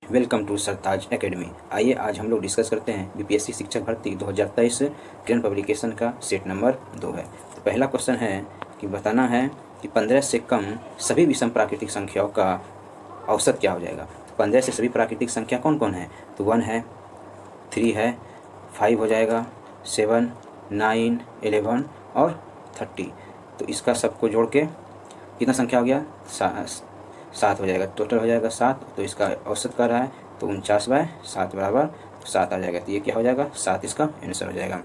Welcome to Sartaj academy. आइए आज हम लोग डिस्कस करते हैं बीपीएससी शिक्षक भर्ती 2023 करंट पब्लिकेशन का सेट नंबर 2 है। तो पहला क्वेश्चन है कि बताना है कि 15 से कम सभी विषम प्राकृतिक संख्याओं का औसत क्या हो जाएगा। 15 से सभी प्राकृतिक संख्या कौन कौन है, तो 1 है, 3 है, 5 हो जाएगा, 7, 9, 11 और 30। तो इसका सबको जोड़ के कितना संख्या हो गया, 7 हो जाएगा, टोटल हो जाएगा 7। तो इसका औसत कर रहा है तो 49/7 बराबर 7 आ जाएगा। तो ये क्या हो जाएगा, 7 इसका आंसर हो जाएगा।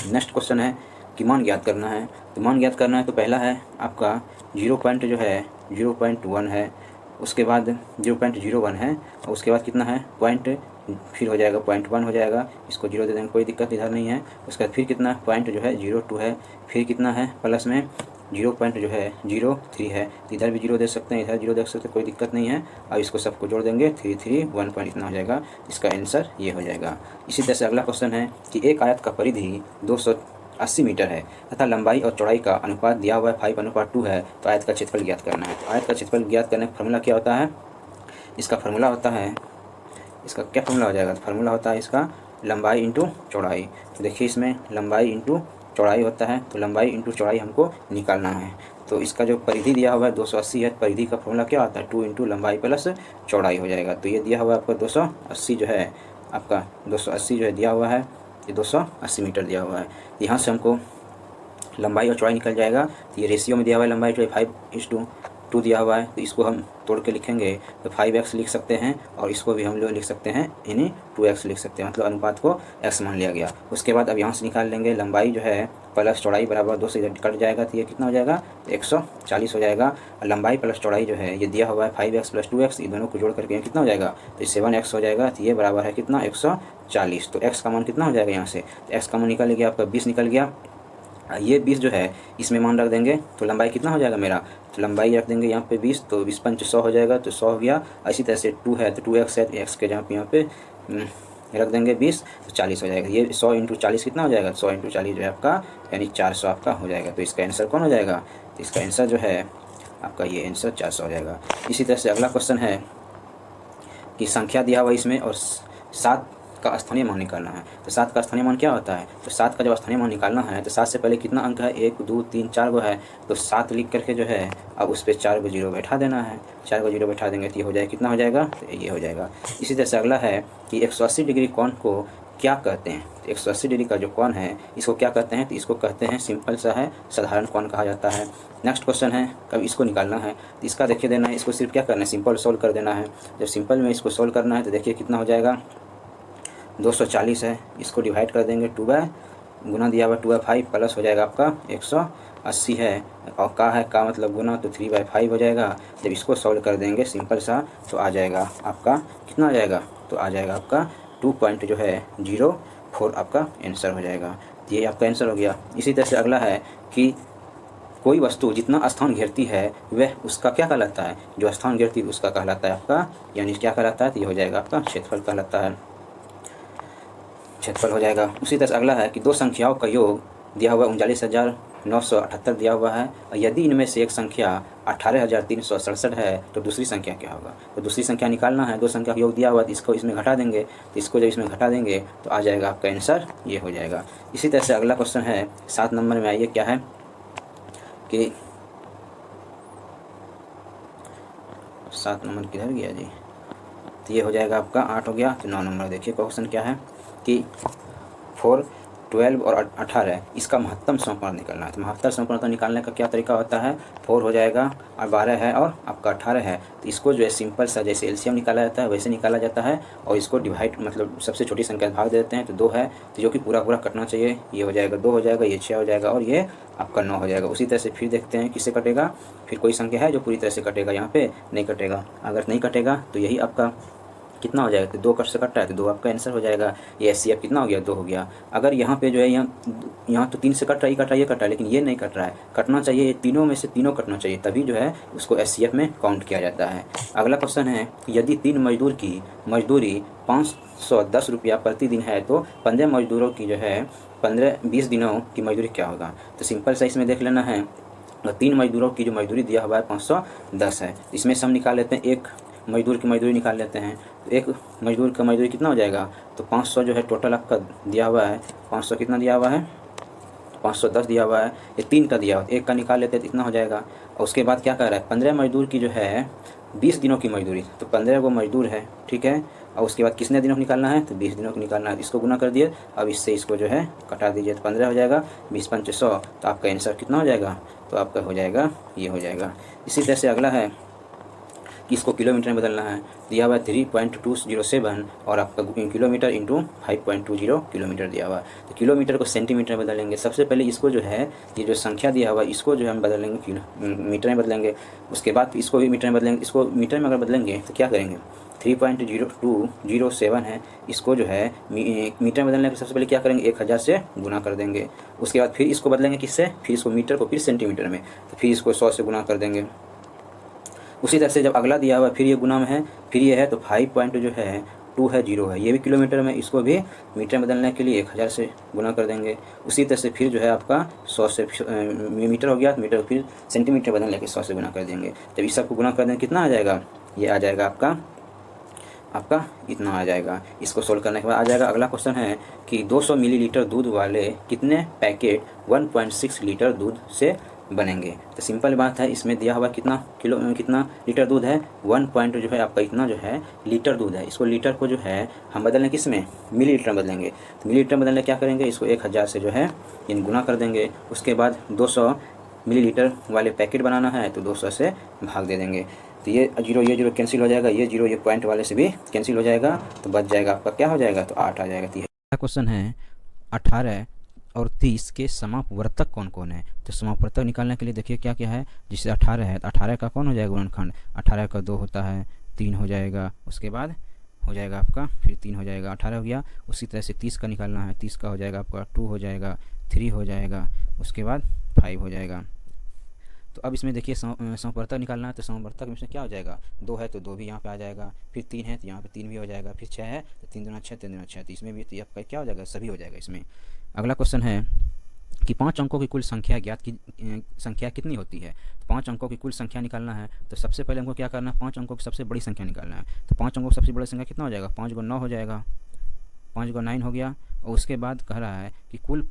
नेक्स्ट क्वेश्चन है कि मान ज्ञात करना है। तो मान ज्ञात करना है तो पहला है आपका 0.1 है, उसके बाद 0.01 है और उसके बाद कितना है पॉइंट, फिर हो जाएगा 0.1 हो जाएगा, इसको 0 दे देंगे, कोई दिक्कत इधर नहीं है। उसके बाद फिर कितना पॉइंट 02 है, फिर कितना है प्लस में 0.03 है, इधर भी 0 दे सकते हैं, इधर 0 दे सकते हैं, कोई दिक्कत नहीं है। अब इसको सबको जोड़ देंगे 331 पॉइंट इतना हो जाएगा, इसका आंसर ये हो जाएगा। इसी तरह से अगला क्वेश्चन है कि एक आयत का परिधि 280 मीटर है तथा लंबाई और चौड़ाई का अनुपात दिया हुआ है 5:2 है, तो आयत का क्षेत्रफल ज्ञात करना है। तो आयत का क्षेत्रफल ज्ञात करने का फॉर्मूला क्या होता है, इसका फॉर्मूला होता है, इसका क्या फॉर्मूला हो जाएगा, फॉर्मूला होता है इसका लंबाई इंटू चौड़ाई। तो देखिए इसमें लंबाई इंटू चौड़ाई होता है, तो लंबाई इंटू चौड़ाई हमको निकालना है। तो इसका जो परिधि दिया हुआ है 280 है, परिधि का फॉर्मूला क्या होता है 2 इंटू लंबाई प्लस चौड़ाई हो जाएगा। तो ये दिया हुआ है आपका 280 जो है, आपका 280 जो है दिया हुआ है, ये 280 मीटर दिया हुआ है। यहाँ से हमको लंबाई और चौड़ाई निकल जाएगा। तो ये रेशियो में दिया हुआ है, लंबाई जो है 5:2 दिया हुआ है, तो इसको हम तोड़ के लिखेंगे तो 5x लिख सकते हैं और इसको भी हम लोग लिख सकते हैं यानी 2x लिख सकते हैं, मतलब अनुपात को x मान लिया गया। उसके बाद अब यहाँ से निकाल लेंगे लंबाई जो है प्लस चौड़ाई बराबर 2 से इधर कट जाएगा, तो ये कितना हो जाएगा 140 हो जाएगा। और लंबाई प्लस चौड़ाई जो है ये दिया हुआ है 5x + 2x, ये दोनों को जोड़ करके कितना हो जाएगा, तो 7x हो जाएगा। तो ये बराबर है कितना 140। तो x का मान कितना हो जाएगा, यहाँ से x का मान निकल गया आपका 20 निकल गया। ये 20 जो है इसमें मान रख देंगे तो लंबाई कितना हो जाएगा मेरा, तो लंबाई रख देंगे यहाँ पे 20, तो 20 पंच 100 हो जाएगा, तो 100 हो गया। इसी तरह से 2 है तो 2x है, तो x के जहाँ पे यहाँ पे रख देंगे 20, तो 40 हो जाएगा। ये 100 × 40 कितना हो जाएगा, 100 × 40 जो है आपका यानी 400 आपका हो जाएगा। तो इसका आंसर कौन हो जाएगा, तो इसका आंसर जो है आपका ये आंसर 400 हो जाएगा। इसी तरह से अगला क्वेश्चन है कि संख्या दिया हुआ इसमें और 7 का स्थानीय मान निकालना है। तो 7 का स्थानीय मान क्या होता है, तो 7 का जब स्थानीय मान निकालना है तो 7 से पहले कितना अंक है, 1 2 3 4 गो है, तो 7 लिख करके जो है अब उस पर 4 गो 0 बैठा देना है। 4 गो 0 बैठा देंगे तो ये हो जाएगा, कितना हो जाएगा, तो ये हो जाएगा। इसी तरह से अगला है कि 180 डिग्री कोण को क्या कहते हैं। तो 180 डिग्री का जो कोण है इसको क्या कहते हैं, तो इसको कहते हैं सिंपल सा है, साधारण कोण कहा जाता है। नेक्स्ट क्वेश्चन है कब इसको निकालना है, तो इसका देखिए देना है, इसको सिर्फ क्या करना है, सिंपल सोल्व कर देना है। जब सिंपल में इसको सोल्व करना है तो देखिए कितना हो जाएगा, 240 है, इसको डिवाइड कर देंगे 2 बाय गुना दिया हुआ 2/5 प्लस हो जाएगा आपका 180 है, और का है का मतलब गुना, तो 3/5 हो जाएगा। जब इसको सॉल्व कर देंगे सिंपल सा तो आ जाएगा आपका कितना आ जाएगा, तो आ जाएगा आपका 2.04 आपका आंसर हो जाएगा। ये आपका आंसर हो गया। इसी तरह से अगला है कि कोई वस्तु जितना स्थान घेरती है वह उसका क्या कहलाता है, जो स्थान घेरती है उसका कहलाता है आपका यानी क्या कहलाता है, तो ये हो जाएगा आपका क्षेत्रफल कहलाता है, क्षेत्रफल हो जाएगा। उसी तरह से अगला है कि दो संख्याओं का योग दिया हुआ 39,978 दिया हुआ है, और यदि इनमें से एक संख्या 18,367 है तो दूसरी संख्या क्या होगा। तो दूसरी संख्या निकालना है, दो संख्या का योग दिया हुआ है, तो इसको इसमें घटा देंगे, तो इसको जब इसमें घटा देंगे तो आ जाएगा आपका आंसर ये हो जाएगा। इसी तरह से अगला क्वेश्चन है 7 नंबर में, आइए क्या है कि 7 नंबर किधर गया जी, तो ये हो जाएगा आपका 8 हो गया। तो 9 नंबर देखिए क्वेश्चन क्या है कि 4, 12 और 18 इसका महत्तम समकोण निकालना है। तो महत्तम समकोण निकालने का क्या तरीका होता है, 4 हो जाएगा और 12 है और आपका 18 है, तो इसको जो है सिंपल सा जैसे एलसीएम निकाला जाता है वैसे निकाला जाता है, और इसको डिवाइड मतलब सबसे छोटी संख्या भाग देते हैं। तो 2 है तो जो कि पूरा पूरा कटना चाहिए, ये हो जाएगा 2 हो जाएगा, ये 6 हो जाएगा और ये आपका 9 हो जाएगा। उसी तरह से फिर देखते हैं किससे कटेगा, फिर कोई संख्या है जो पूरी तरह से कटेगा, यहाँ पे नहीं कटेगा। अगर नहीं कटेगा तो यही आपका कितना हो जाएगा, तो 2 कट से कट रहा है तो 2 आपका आंसर हो जाएगा। ये एचसीएफ कितना हो गया, 2 हो गया। अगर यहाँ पे जो है यहाँ तो 3 से कट रहा है, ये कट रहा है, ये कट रहा है, लेकिन ये नहीं कट रहा है, कटना चाहिए, ये तीनों में से तीनों कटना चाहिए, तभी जो है उसको एचसीएफ में काउंट किया जाता है। अगला क्वेश्चन है यदि 3 मजदूर की मजदूरी 510 रुपया प्रतिदिन है तो 15 मजदूरों की जो है 20 दिनों की मजदूरी क्या होगा। तो सिंपल सा इसमें देख लेना है, और 3 मजदूरों की जो मजदूरी दिया हुआ है 510 है, इसमें से हम निकाल लेते हैं एक मजदूर की मजदूरी निकाल लेते हैं। तो एक मजदूर का मजदूरी कितना हो जाएगा, तो 500 जो है टोटल आपका दिया हुआ है, 500 कितना दिया हुआ है, 510 दिया हुआ है, ये 3 का दिया हुआ है, एक का निकाल लेते हैं तो इतना हो जाएगा। और उसके बाद क्या कर रहा है, 15 मजदूर की जो है 20 दिनों की मजदूरी, तो 15 वो मजदूर है, ठीक है। और उसके बाद कितने दिनों को निकालना है, तो 20 दिनों को निकालना है। इसको गुना कर दिए, अब इससे इसको जो है कटा दीजिए, तो 15 हो जाएगा, 20 पंचे 100, तो आपका आंसर कितना हो जाएगा, तो आपका हो जाएगा, ये हो जाएगा। इसी तरह से अगला है कि इसको किलोमीटर में बदलना है, दिया हुआ है 3.207 और आपका किलोमीटर इंटू 5.20 किलोमीटर दिया हुआ है। तो किलोमीटर को सेंटीमीटर में बदलेंगे। सबसे पहले इसको जो है, ये जो संख्या दिया हुआ है इसको जो है हम बदलेंगे मीटर में बदलेंगे। उसके बाद इसको भी मीटर में बदलेंगे। इसको मीटर में अगर बदलेंगे तो क्या करेंगे, 3.0207 है, इसको जो है मीटर में बदलने के सबसे पहले क्या करेंगे, 1000 से गुना कर देंगे। उसके बाद फिर इसको बदलेंगे किससे, फिर इसको मीटर को फिर सेंटीमीटर में, तो फिर इसको 100 से गुना कर देंगे। उसी तरह से जब अगला दिया हुआ फिर ये गुना में है, फिर ये है, तो 5 पॉइंट जो है 2 है 0 है, ये भी किलोमीटर में, इसको भी मीटर में बदलने के लिए 1000 से गुना कर देंगे। उसी तरह से फिर जो है आपका 100 से मीटर हो गया, मीटर फिर सेंटीमीटर बदलने के 100 से गुना कर देंगे। जब इस सबको गुना कर देंगे कितना आ जाएगा, ये आ जाएगा आपका इतना आ जाएगा। इसको सोल्व करने के बाद आ जाएगा। अगला क्वेश्चन है कि 200 मिलीलीटर दूध वाले कितने पैकेट 1.6 लीटर दूध से बनेंगे। तो सिंपल बात है, इसमें दिया हुआ कितना लीटर दूध है, 1 पॉइंट जो है आपका इतना जो है लीटर दूध है। इसको लीटर को जो है हम बदलें किस में, मिलीलीटर में बदलेंगे। तो मिलीलीटर में बदलने क्या करेंगे, इसको 1000 से जो है इन गुना कर देंगे। उसके बाद 200 मिलीलीटर वाले पैकेट बनाना है, तो 200 से भाग दे देंगे। तो ये जीरो कैंसिल हो जाएगा, ये जीरो ये पॉइंट वाले से भी कैंसिल हो जाएगा, तो बच जाएगा आपका क्या हो जाएगा, तो 8 आ जाएगा। क्वेश्चन है 18 और 30 के समापवर्तक कौन कौन है। तो समापवर्तक निकालने के लिए देखिए क्या क्या है, जिससे 18 है, 18 का कौन हो जाएगा गुणनखंड, 18 का 2 होता है, 3 हो जाएगा। उसके बाद हो जाएगा आपका फिर 3 हो जाएगा, 18 हो गया। उसी तरह से 30 का निकालना है, 30 का हो जाएगा आपका 2 हो जाएगा, 3 हो जाएगा, उसके बाद 5 हो जाएगा। तो अब इसमें देखिए समवर्तक निकालना है, तो समवर्तक में क्या हो जाएगा, 2 है तो 2 भी यहाँ पे आ जाएगा, फिर 3 है तो यहाँ पे 3 भी हो जाएगा, फिर 6 है तो 3 दूना 6, 3 दूना 6, तो इसमें भी तो आपका क्या हो जाएगा, सभी हो जाएगा इसमें। अगला क्वेश्चन है कि 5 अंकों की कुल संख्या संख्या कितनी होती है। तो 5 अंकों की कुल संख्या निकालना है, तो सबसे पहले हमको क्या करना है, 5 अंकों की सबसे बड़ी संख्या निकालना है। तो 5 अंकों की सबसे बड़ी संख्या कितना हो जाएगा, 5 गुना 9 हो जाएगा, 5 गुना 9 हो गया। और उसके बाद कह रहा है कि कुल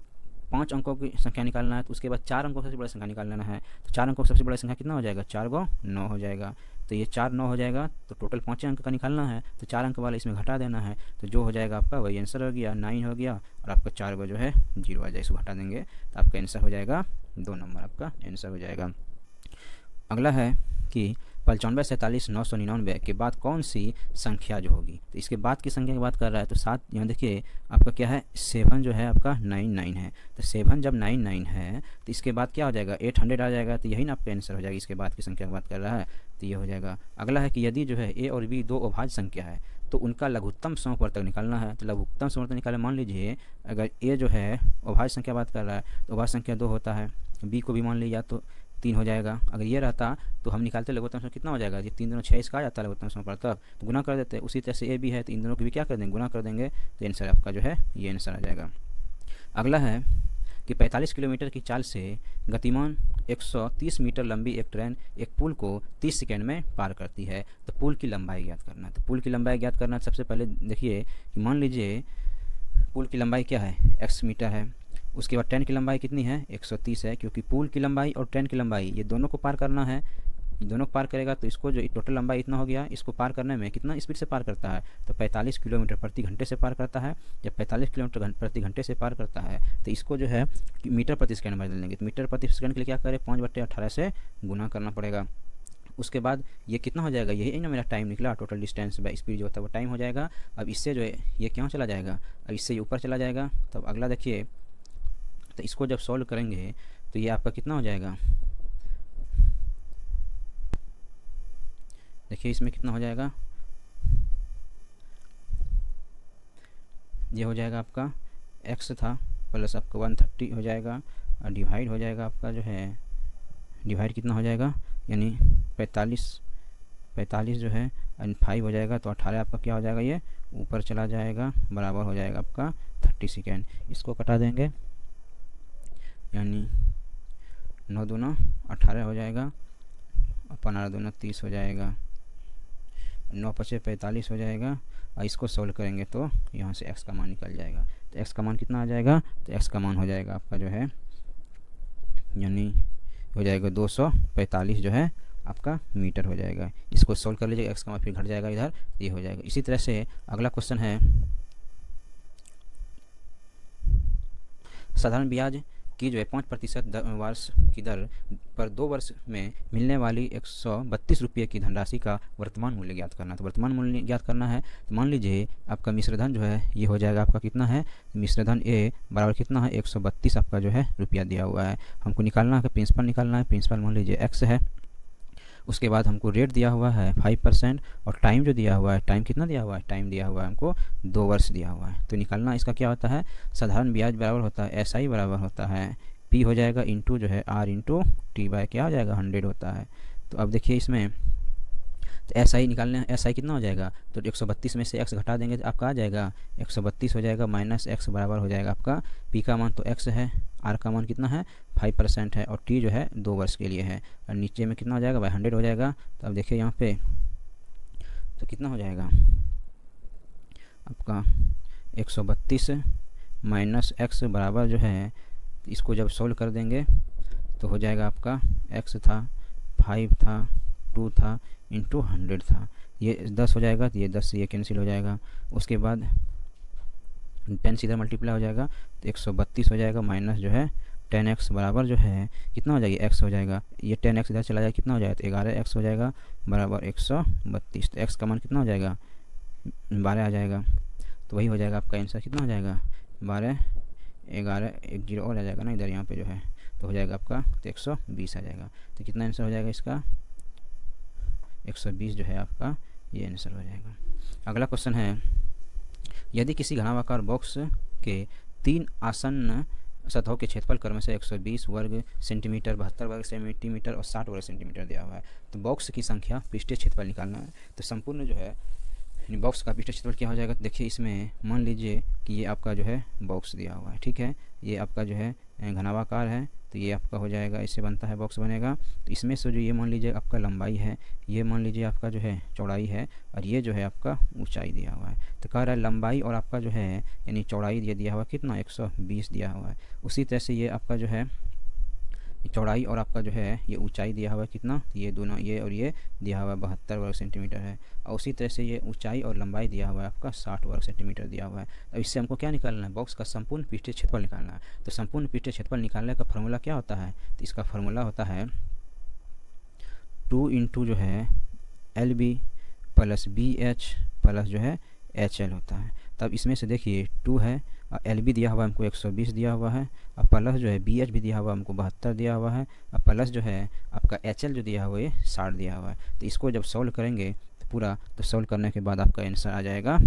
5 अंकों की संख्या निकालना है, तो उसके बाद 4 अंकों की सबसे बड़ी संख्या निकालना है। तो 4 अंकों की सबसे बड़ी संख्या कितना हो जाएगा, 4 गुना 9 हो जाएगा। तो ये 4 9 हो जाएगा, तो टोटल 5 अंक का निकालना है, तो 4 अंक वाला इसमें घटा देना है, तो जो हो जाएगा आपका वही आंसर हो गया, 9 हो गया। और आपका 4 को जो है 0 आ जाए, इसको घटा देंगे, तो आपका आंसर हो जाएगा 2 नंबर आपका आंसर हो जाएगा। अगला है कि 95 47 999 के बाद कौन सी संख्या जो होगी। तो इसके बाद की संख्या की बात कर रहा है, तो 7 यहाँ देखिए आपका क्या है, 7 जो है आपका 99 है। तो 7 जब 99 है तो इसके बाद क्या हो जाएगा, 800 आ जाएगा, तो यही ना आपका आंसर हो जाएगा। इसके बाद की संख्या की बात कर रहा है, तो ये हो जाएगा। अगला है कि यदि जो है ए और बी 2 अभाज्य संख्या है, तो उनका लघुत्तम समवर्तक निकालना है। तो लघुत्तम समवर्तक निकाले, मान लीजिए अगर ए जो है अभाज्य संख्या बात कर रहा है, तो अभाज्य संख्या 2 होता है, बी को भी मान लीजिए तो 3 हो जाएगा। अगर ये रहता तो हम निकालते लघुत्तम समवर्तक कितना हो जाएगा, ये 3 दूना 6 इसका आ जाता है लघुत्तम समवर्तक, तो गुना कर देते हैं। उसी तरह से ए भी है, तो इन दोनों को भी क्या कर देंगे, गुना कर देंगे, तो आंसर आपका जो है ये आंसर आ जाएगा। अगला है कि 45 किलोमीटर की चाल से गतिमान 130 मीटर लंबी एक ट्रेन एक पुल को 30 सेकेंड में पार करती है। तो पुल की लंबाई ज्ञात करना है। तो पुल की लंबाई ज्ञात करना, सबसे पहले देखिए कि मान लीजिए पुल की लंबाई क्या है, x मीटर है। उसके बाद ट्रेन की लंबाई कितनी है, 130 है, क्योंकि पुल की लंबाई और ट्रेन की लंबाई ये दोनों को पार करना है। ये दोनों को पार करेगा तो इसको जो टोटल लंबाई इतना हो गया, इसको पार करने में कितना स्पीड से पार करता है, तो 45 किलोमीटर प्रति घंटे से पार करता है। जब 45 किलोमीटर प्रति घंटे से पार करता है, तो इसको जो है मीटर प्रति सेकंड में बदल देंगे। तो मीटर प्रति सेकंड के लिए क्या करें, 5/18 से गुना करना पड़ेगा। उसके बाद ये कितना हो जाएगा, यही ना मेरा टाइम निकला, टोटल डिस्टेंस बाय स्पीड जो होता है वो टाइम हो जाएगा। अब इससे जो है ये क्यों चला जाएगा, अब इससे ये ऊपर चला जाएगा। तब अगला देखिए, तो इसको जब सॉल्व करेंगे तो ये आपका कितना हो जाएगा, देखिए इसमें कितना हो जाएगा, ये हो जाएगा आपका x था प्लस आपका 130 हो जाएगा, और डिवाइड हो जाएगा आपका जो है, डिवाइड कितना हो जाएगा, यानी 45 जो है एंड 5 हो जाएगा, तो 18 आपका क्या हो जाएगा, ये ऊपर चला जाएगा, बराबर हो जाएगा आपका 30 सेकेंड। इसको कटा देंगे, यानी 9 दूना 18 हो जाएगा और 15 दूना 30 हो जाएगा। 9 पचे 45 हो जाएगा, और इसको सोल्व करेंगे तो यहाँ से x का मान निकल जाएगा। तो x का मान कितना आ जाएगा, तो x का मान हो जाएगा आपका जो है, यानी हो जाएगा 245 जो है आपका मीटर हो जाएगा। इसको सोल्व कर लीजिएगा, x का मान फिर घट जाएगा इधर, ये हो जाएगा। इसी तरह से अगला क्वेश्चन है, साधारण ब्याज की जो है 5% वर्ष की दर पर 2 वर्ष में मिलने वाली 132 रुपये की धनराशि का वर्तमान मूल्य ज्ञात करना। तो वर्तमान मूल्य ज्ञात करना है, तो मान लीजिए आपका मिश्रधन जो है ये हो जाएगा आपका कितना है, मिश्रधन ए बराबर कितना है, 132 आपका जो है रुपया दिया हुआ है। हमको निकालना है, प्रिंसिपल निकालना है। प्रिंसिपल मान लीजिए x है, उसके बाद हमको रेट दिया हुआ है 5%, और टाइम जो दिया हुआ है, टाइम कितना दिया हुआ है, टाइम दिया हुआ है हमको 2 वर्ष दिया हुआ है। तो निकालना इसका क्या होता है, साधारण ब्याज बराबर होता है SI बराबर होता है P हो जाएगा इंटू जो है R इंटू T बाय क्या हो जाएगा 100 होता है। तो अब देखिए इसमें तो SI निकालने, SI कितना हो जाएगा, तो 132 में से x घटा देंगे तो आपका आ जाएगा 132 हो जाएगा, माइनस x बराबर हो जाएगा आपका P का मान तो x है, R का मान कितना है 5% है, और T जो है 2 वर्ष के लिए है, और नीचे में कितना हो जाएगा भाई 100 हो जाएगा। तो अब देखिए यहाँ पे तो कितना हो जाएगा आपका 132 माइनस x बराबर जो है, इसको जब सोल्व कर देंगे तो हो जाएगा आपका x था 5 था 2 था इंटू 100 था, ये 10 हो जाएगा, तो ये 10 से ये कैंसिल हो जाएगा। उसके बाद 10 सीधा मल्टीप्लाई हो जाएगा, तो 132 हो जाएगा, माइनस जो है 10x बराबर जो है कितना हो जाएगा x हो जाएगा, ये 10x इधर चला जाएगा, कितना हो जाएगा, तो 11x हो जाएगा बराबर 132। तो x का मान कितना हो जाएगा 12 आ जाएगा। तो वही हो जाएगा आपका आंसर, कितना हो जाएगा 12 11 एक जीरो और आ जाएगा ना इधर यहाँ पे जो है, तो हो जाएगा आपका तो 120 आ जाएगा। तो कितना आंसर हो जाएगा इसका 120 जो है आपका ये आंसर हो जाएगा। अगला क्वेश्चन है, यदि किसी घनाभाकार बॉक्स के 3 आसन्न सतहों के क्षेत्रफल क्रम से 120 वर्ग सेंटीमीटर, 72 वर्ग सेंटीमीटर और 60 वर्ग सेंटीमीटर दिया हुआ है, तो बॉक्स की संख्या पृष्ठीय क्षेत्रफल निकालना है। तो संपूर्ण जो है बॉक्स का पृष्ठीय क्षेत्रफल क्या हो जाएगा, तो देखिए इसमें मान लीजिए कि ये आपका जो है बॉक्स दिया हुआ है, ठीक है, ये आपका जो है घनाभाकार है, तो ये आपका हो जाएगा, इससे बनता है बॉक्स बनेगा। तो इसमें से जो ये मान लीजिए आपका लंबाई है, ये मान लीजिए आपका जो है चौड़ाई है, और ये जो है आपका ऊंचाई दिया हुआ है। तो कह रहा है लंबाई और आपका जो है यानी चौड़ाई ये दिया हुआ कितना 120 दिया हुआ है। उसी तरह से ये आपका जो है चौड़ाई और आपका जो है ये ऊंचाई दिया हुआ है कितना, ये दोनों ये और ये दिया हुआ है 72 वर्ग सेंटीमीटर है, और उसी तरह से ये ऊंचाई और लंबाई दिया हुआ है आपका 60 वर्ग सेंटीमीटर दिया हुआ है। अब इससे हमको क्या निकालना है, बॉक्स का संपूर्ण पृष्ठीय क्षेत्रफल निकालना है। तो संपूर्ण पृष्ठीय क्षेत्रफल निकालने का फार्मूला क्या होता है, तो इसका फार्मूला होता है 2 इंटू जो है LB प्लस BH प्लस जो है HL होता है। तब इसमें से देखिए 2 है, LB दिया हुआ हमको 120 दिया हुआ है, और प्लस जो है BH भी दिया हुआ हमको 72 दिया हुआ है, और प्लस जो है आपका HL जो दिया हुआ है 60 दिया हुआ है। तो इसको जब सॉल्व करेंगे तो पूरा, तो सॉल्व करने के बाद आपका आंसर आ जाएगा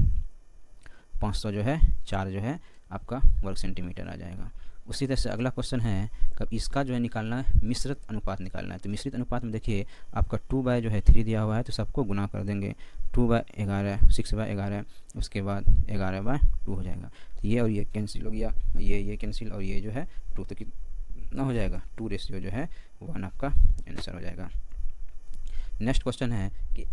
500 जो है 4 जो है आपका वर्ग सेंटीमीटर आ जाएगा। उसी तरह से अगला क्वेश्चन है, कब इसका जो है निकालना है मिश्रित अनुपात निकालना है। तो मिश्रित अनुपात में देखिए आपका 2 बाय जो है 3 दिया हुआ है, तो सबको गुना कर देंगे, 2 बाय 11 6 बाय 11, उसके बाद 11 बाय 2 हो जाएगा। तो ये और ये कैंसिल हो गया, ये कैंसिल, और ये जो है 2, तो कितना हो जाएगा 2 रेशियो जो है 1 आपका आंसर हो जाएगा। नेक्स्ट क्वेश्चन है कि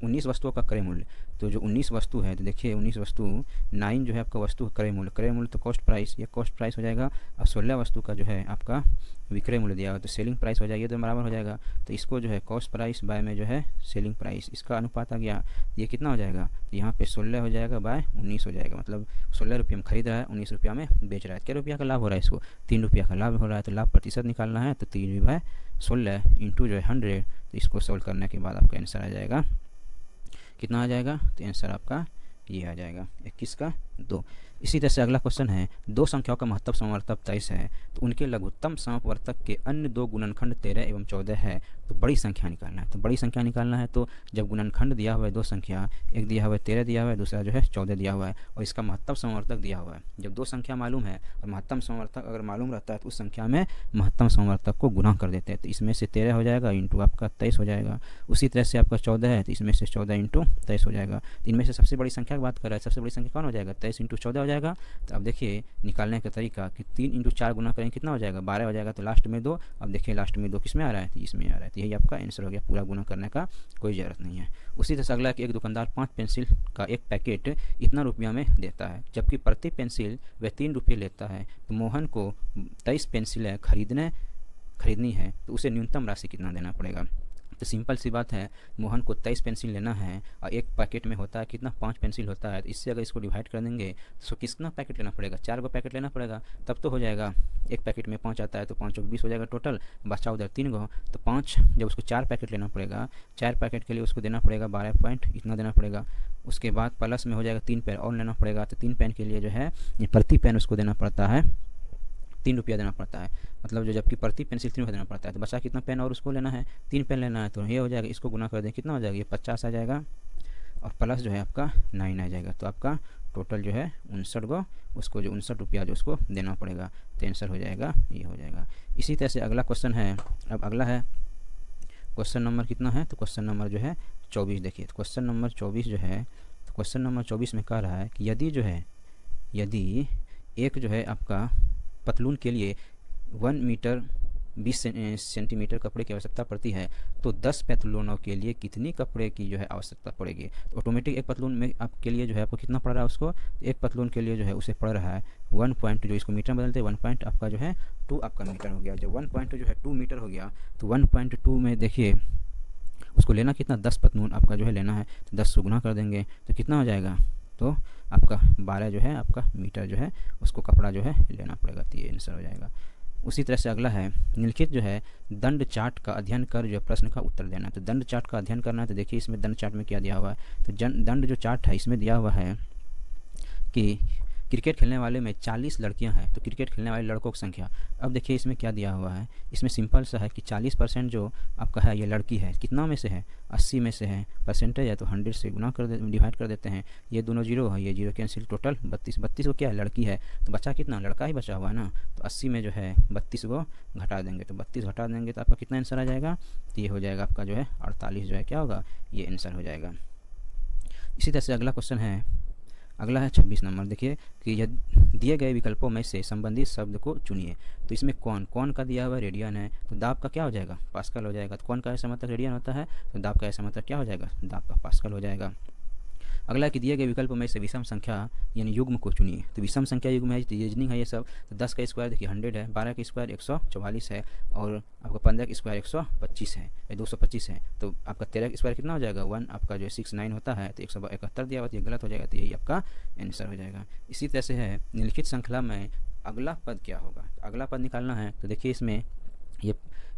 19 वस्तुओं का क्रय मूल्य। तो जो 19 वस्तु है, तो देखिए 19 वस्तु 9 जो है आपका वस्तु क्रय मूल्य तो कॉस्ट प्राइस, ये कॉस्ट प्राइस हो जाएगा, और 16 वस्तु का जो है आपका विक्रय मूल्य दिया हुआ, तो सेलिंग प्राइस हो जाएगा, ये तो बराबर हो जाएगा। तो इसको जो है कॉस्ट प्राइस बाय में जो है सेलिंग प्राइस, इसका अनुपात आ गया, ये कितना हो जाएगा, तो यहाँ पे 16 हो जाएगा बाय 19 हो जाएगा, मतलब 16 रुपये में खरीद रहा है, 19 रुपया में बेच रहा है। क्या रुपया का लाभ हो रहा है इसको, 3 रुपया का लाभ हो रहा है। तो लाभ प्रतिशत निकालना है, तो 3 बाय 16 इंटू जो है 100, तो इसको सोल्व करने के बाद आपका आंसर आ जाएगा, कितना आ जाएगा, तो आंसर आपका ये आ जाएगा 21 का 2। इसी तरह से अगला क्वेश्चन है, 2 संख्याओं का महत्तम समवर्तक 23 है, तो उनके लघुत्तम समवर्तक के अन्य 2 गुणनखंड 13 एवं 14 है, तो बड़ी संख्या निकालना है। तो बड़ी संख्या निकालना है, तो जब गुणनखंड दिया हुआ है 2 संख्या, एक दिया हुआ है 13 दिया हुआ है, दूसरा जो है 14 दिया हुआ है, और इसका महत्तम समवर्तक दिया हुआ है। जब 2 संख्या मालूम है और महत्तम समवर्तक अगर मालूम रहता है, तो उस संख्या में महत्तम समवर्तक को गुना कर देते हैं। तो इसमें से 13 हो जाएगा इंटू आपका 23 हो जाएगा। उसी तरह से आपका 14 है, तो इसमें से 14 इंटू 23 हो जाएगा। तो इनमें से सबसे बड़ी संख्या की बात कर रहा है, सबसे बड़ी संख्या कौन हो जाएगा 23 × 14 हो जाएगा। तो अब देखिए निकालने का तरीका कि 3 × 4 गुना करेंगे कितना हो जाएगा, 12 हो जाएगा। तो लास्ट में 2, अब देखिए लास्ट में 2 किस में आ रहा है, तो इसमें आ रहा है। तो यही आपका आंसर हो गया, पूरा गुना करने का कोई ज़रूरत नहीं है। उसी तरह से अगला कि एक दुकानदार 5 पेंसिल का एक पैकेट इतना रुपया में देता है, जबकि प्रति पेंसिल वह 3 रुपये लेता है। तो मोहन को 23 पेंसिलें खरीदनी है, तो उसे न्यूनतम राशि कितना देना पड़ेगा। तो सिंपल सी बात है, मोहन को 23 पेंसिल लेना है और एक पैकेट में होता है कितना, 5 पेंसिल होता है। तो इससे अगर इसको डिवाइड कर देंगे तो कितना पैकेट लेना पड़ेगा, 4 गो पैकेट लेना पड़ेगा, तब तो हो जाएगा। एक पैकेट में 5 आता है तो 5 20 हो जाएगा टोटल, बचा उधर 3 गो। तो 5 जब उसको 4 पैकेट लेना पड़ेगा, 4 पैकेट के लिए उसको देना पड़ेगा 12 पॉइंट इतना देना पड़ेगा। उसके बाद प्लस में हो जाएगा 3 पेन और लेना पड़ेगा। तो 3 पेन के लिए जो है प्रति पेन उसको देना पड़ता है 3 रुपया देना पड़ता है, मतलब जो जबकि प्रति पेंसिल 3 रुपया देना पड़ता है। तो बचा कितना पेन और उसको लेना है, 3 पेन लेना है। तो ये हो जाएगा, इसको गुना कर दें कितना हो जाएगा, ये 50 आ जाएगा और प्लस जो है आपका 9 आ जाएगा। तो आपका टोटल जो है 59 गो, उसको जो 59 रुपया जो उसको देना पड़ेगा। तो आंसर हो जाएगा, ये हो जाएगा। इसी तरह से अगला क्वेश्चन है, अब अगला है क्वेश्चन नंबर कितना है, तो क्वेश्चन नंबर जो है 24। देखिए क्वेश्चन नंबर 24 जो है, तो क्वेश्चन नंबर 24 में कह रहा है कि यदि एक जो है आपका पतलून के लिए 1 मीटर 20 सेंटीमीटर कपड़े की आवश्यकता पड़ती है, तो 10 पतलूनों के लिए कितनी कपड़े की जो है आवश्यकता पड़ेगी। तो ऑटोमेटिक एक पतलून में आपके लिए जो है आपको कितना पड़ रहा है, उसको एक पतलून के लिए जो है उसे पड़ रहा है 1 पॉइंट, जो इसको मीटर में बदलते हैं 1 पॉइंट आपका जो है 2 आपका मीटर हो गया। जब 1 पॉइंट जो है 2 मीटर हो गया, तो 1.2 में देखिए उसको लेना कितना, 10 पतलून आपका जो है लेना है। तो 10 से गुना कर देंगे तो कितना हो जाएगा, तो आपका 12 जो है आपका मीटर जो है उसको कपड़ा जो है लेना पड़ेगा। तो ये आंसर हो जाएगा। उसी तरह से अगला है, निम्नलिखित जो है दंड चार्ट का अध्ययन कर जो प्रश्न का उत्तर देना है। तो दंड चार्ट का अध्ययन करना है। तो देखिए इसमें दंड चार्ट में क्या दिया हुआ है, तो दंड जो चार्ट है इसमें दिया हुआ है कि क्रिकेट खेलने वाले में 40 लड़कियां हैं, तो क्रिकेट खेलने वाले लड़कों की संख्या। अब देखिए इसमें क्या दिया हुआ है, इसमें सिंपल सा है कि 40% जो आपका है ये लड़की है, कितना में से है, 80 में से है, परसेंटेज है तो 100 से गुना कर डिवाइड कर देते हैं। ये दोनों जीरो है, ये जीरो कैंसिल, टोटल 32 को क्या है, लड़की है। तो बचा कितना, लड़का ही बचा हुआ है ना। तो 80 में जो है 32 को घटा देंगे, तो 32 घटा देंगे तो आपका कितना आंसर आ जाएगा, तो ये हो जाएगा आपका जो है 48 जो है क्या होगा, ये आंसर हो जाएगा। इसी तरह से अगला क्वेश्चन है, अगला है 26 नंबर। देखिए कि यदि दिए गए विकल्पों में से संबंधित शब्द को चुनिए। तो इसमें कौन का दिया हुआ रेडियन है, तो दाब का क्या हो जाएगा, पास्कल हो जाएगा। तो कौन का ऐसा मतलब रेडियन होता है, तो दाब का ऐसा मतलब क्या हो जाएगा, दाब का पास्कल हो जाएगा। अगला कि दिए गए विकल्प में से विषम संख्या यानी युग्म को चुनिए। तो विषम संख्या युग्म है, तो रीजनिंग है ये सब। तो 10 का स्क्वायर देखिए 100 है, 12 का स्क्वायर 144 है और आपका 15 का स्क्वायर 125 है, 225 है। तो आपका 13 का स्क्वायर कितना हो जाएगा, 1 आपका जो है 69 होता है, तो 171 दिया हुआ, तो ये गलत हो जाएगा। तो यही आपका आंसर हो जाएगा। इसी तरह से है, निम्नलिखित श्रृंखला में अगला पद क्या होगा। अगला पद निकालना है। तो देखिए इसमें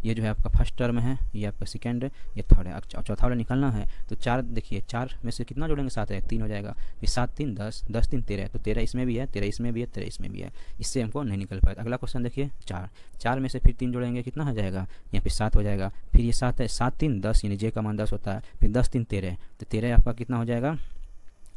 ये जो है आपका फर्स्ट टर्म है, ये आपका सेकंड, ये थर्ड है, चौथा वाला निकालना है। तो 4 देखिए 4 में से कितना जोड़ेंगे, 7 है, 3 हो जाएगा। फिर 7 3 10, 10 3 13, तो 13 इसमें भी है, 13 इसमें भी है, 13 इसमें भी है। इससे हमको नहीं निकल पाया। अगला क्वेश्चन देखिए 4 में से फिर 3 जोड़ेंगे कितना हो जाएगा, यहाँ पे 7 हो जाएगा। फिर ये 7 है, 7 3 10 यानी जे का मान 10 होता है। फिर 10 3 13, तो 13 आपका कितना हो जाएगा,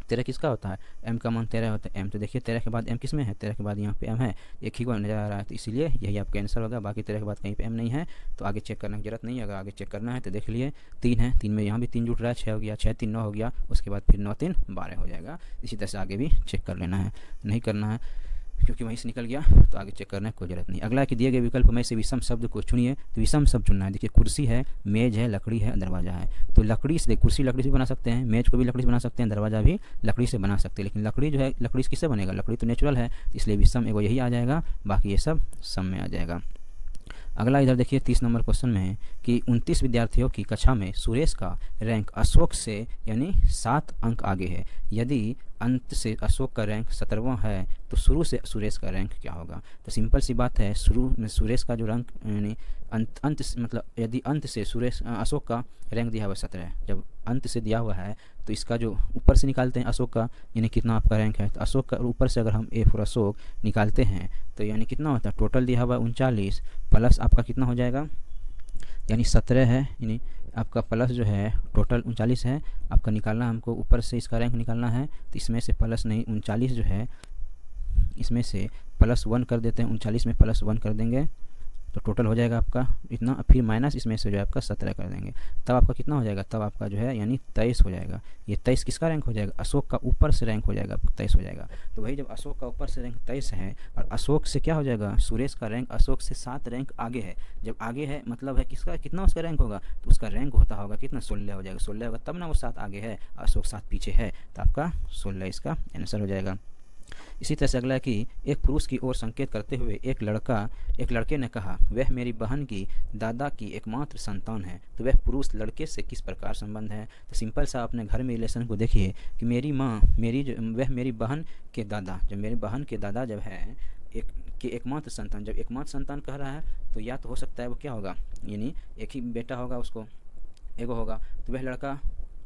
13 किसका होता है, m का मान 13 होता है। m तो देखिए 13 के बाद m किस में है, 13 के बाद यहाँ पे m है, एक ही को नजर आ रहा है, तो इसीलिए यही आपका आंसर होगा। बाकी 13 के बाद कहीं पे m नहीं है, तो आगे चेक करने की जरूरत नहीं है। अगर आगे चेक करना है तो देख लिए 3 है, 3 में यहाँ भी 3 जुट रहा है, 6 हो गया, 6 3 9 हो गया, उसके बाद फिर 9 3 12 हो जाएगा। इसी तरह से आगे भी चेक कर लेना है, नहीं करना है क्योंकि वहीं से निकल गया, तो आगे चेक करने की कोई जरूरत नहीं। अगला कि दिए गए विकल्प में से विषम शब्द को चुनिए। तो विषम शब्द चुनना है। देखिए कुर्सी है, मेज है, लकड़ी है, दरवाजा है। तो लकड़ी से, कुर्सी लकड़ी से बना सकते हैं, मेज को भी लकड़ी से बना सकते हैं, दरवाजा भी लकड़ी से बना सकते हैं। लेकिन लकड़ी जो है, लकड़ी किससे बनेगा, लकड़ी तो नेचुरल है, इसलिए विषम एगो यही आ जाएगा, बाकी ये सब सम में आ जाएगा। अगला इधर देखिए 30 नंबर क्वेश्चन में है कि 29 विद्यार्थियों की कक्षा में सुरेश का रैंक अशोक से यानी 7 अंक आगे है। यदि अंत से अशोक का रैंक 17वां है, तो शुरू से सुरेश का रैंक क्या होगा। तो सिंपल सी बात है, शुरू में सुरेश का जो रैंक यानी अंत मतलब यदि अंत से अशोक का रैंक दिया हुआ 17 है, जब अंत से दिया हुआ है तो इसका जो ऊपर से निकालते हैं अशोक का यानी कितना आपका रैंक है। तो अशोक का ऊपर से अगर हम ए फॉर अशोक निकालते हैं तो यानी कितना होता है, टोटल दिया हुआ 39 प्लस आपका कितना हो जाएगा, यानी 17 है, यानी आपका प्लस जो है टोटल 39 है। आपका निकालना हमको ऊपर से इसका रैंक निकालना है, तो इसमें से प्लस नहीं 39 जो है इसमें से +1 कर देते हैं। 39 में +1 कर देंगे तो टोटल हो जाएगा आपका इतना, फिर माइनस इसमें से जो है आपका 17 कर देंगे, तब आपका कितना हो जाएगा, तब आपका जो है यानी 23 हो जाएगा। ये 23 किसका रैंक हो जाएगा, अशोक का ऊपर से रैंक हो जाएगा, 23 हो जाएगा। तो वही जब अशोक का ऊपर से रैंक 23 है और अशोक से क्या हो जाएगा, सुरेश का रैंक अशोक से 7 रैंक आगे है, जब आगे है मतलब है किसका कितना उसका रैंक होगा, तो उसका रैंक होता होगा कितना 16 हो जाएगा, 16 होगा तब ना वो 7 आगे है, अशोक 7 पीछे है, तो आपका 16 इसका आंसर हो जाएगा। इसी तरह से अगला है कि एक पुरुष की ओर संकेत करते हुए एक लड़के ने कहा, वह मेरी बहन की दादा की एकमात्र संतान है। तो वह पुरुष लड़के से किस प्रकार संबंध है। तो सिंपल सा अपने घर में रिलेशन को देखिए कि मेरी माँ वह मेरी बहन के दादा, जब मेरी बहन के दादा जब है एकमात्र संतान, जब एकमात्र संतान कह रहा है तो या तो हो सकता है वो क्या होगा, यानी एक ही बेटा होगा उसको, एगो होगा, तो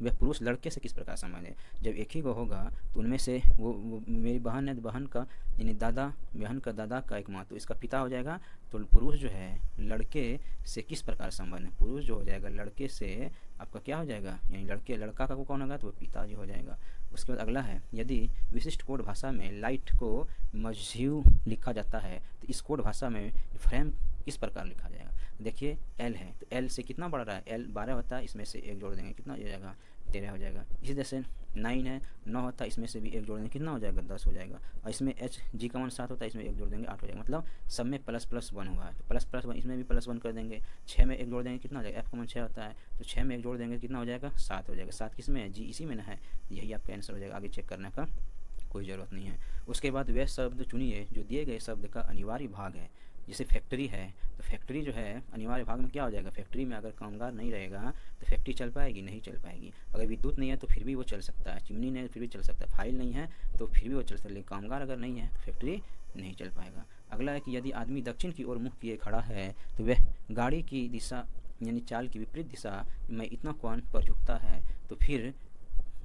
वह पुरुष लड़के से किस प्रकार संबंध है। जब एक ही को होगा तो उनमें से वो मेरी बहन है, बहन का यानी बहन का दादा का एक माँ, तो इसका पिता हो जाएगा। तो पुरुष जो है लड़के से किस प्रकार संबंध है, पुरुष जो हो जाएगा लड़के से आपका क्या हो जाएगा, यानी लड़का का कौन होगा, तो वो पिताजी हो जाएगा। उसके बाद अगला है, यदि विशिष्ट कोड भाषा में लाइट को मजहू लिखा जाता है तो इस कोड भाषा में फ्रेम किस प्रकार लिखा जाएगा। देखिए एल है तो एल से कितना बढ़ रहा है, एल 12 होता है, इसमें से एक जोड़ देंगे कितना हो जाएगा, 13 हो जाएगा। इसी तरह से 9 है, 9 होता है, इसमें से भी एक जोड़ देंगे कितना हो जाएगा, 10 हो जाएगा। और इसमें एच जी का मान 7 होता है, इसमें एक जोड़ देंगे 8 हो जाएगा। मतलब सब में ++1 हुआ है, तो ++1 इसमें भी +1 कर देंगे। 6 में एक जोड़ देंगे कितना हो जाएगा, एफ का मान 6 होता है, तो 6 में एक जोड़ देंगे कितना हो जाएगा, 7 हो जाएगा। 7 किस में है, जी इसी में ना है, यही आपका आंसर हो जाएगा, आगे चेक करने का कोई ज़रूरत नहीं है। उसके बाद वह शब्द चुनिए जो दिए गए शब्द का अनिवार्य भाग है। जैसे फैक्ट्री है तो फैक्ट्री जो है अनिवार्य भाग में क्या हो जाएगा, फैक्ट्री में अगर कामगार नहीं रहेगा तो फैक्ट्री चल पाएगी, नहीं चल पाएगी। अगर विद्युत नहीं है तो फिर भी वो चल सकता है, चिमनी नहीं है फिर भी चल सकता है, फाइल नहीं है तो फिर भी वो चल सकता है, लेकिन कामगार अगर नहीं है तो फैक्ट्री नहीं चल पाएगा। अगला है कि यदि आदमी दक्षिण की ओर मुँह किए खड़ा है तो वह गाड़ी की दिशा यानी चाल की विपरीत दिशा में इतना कोण पर झुकता है, तो फिर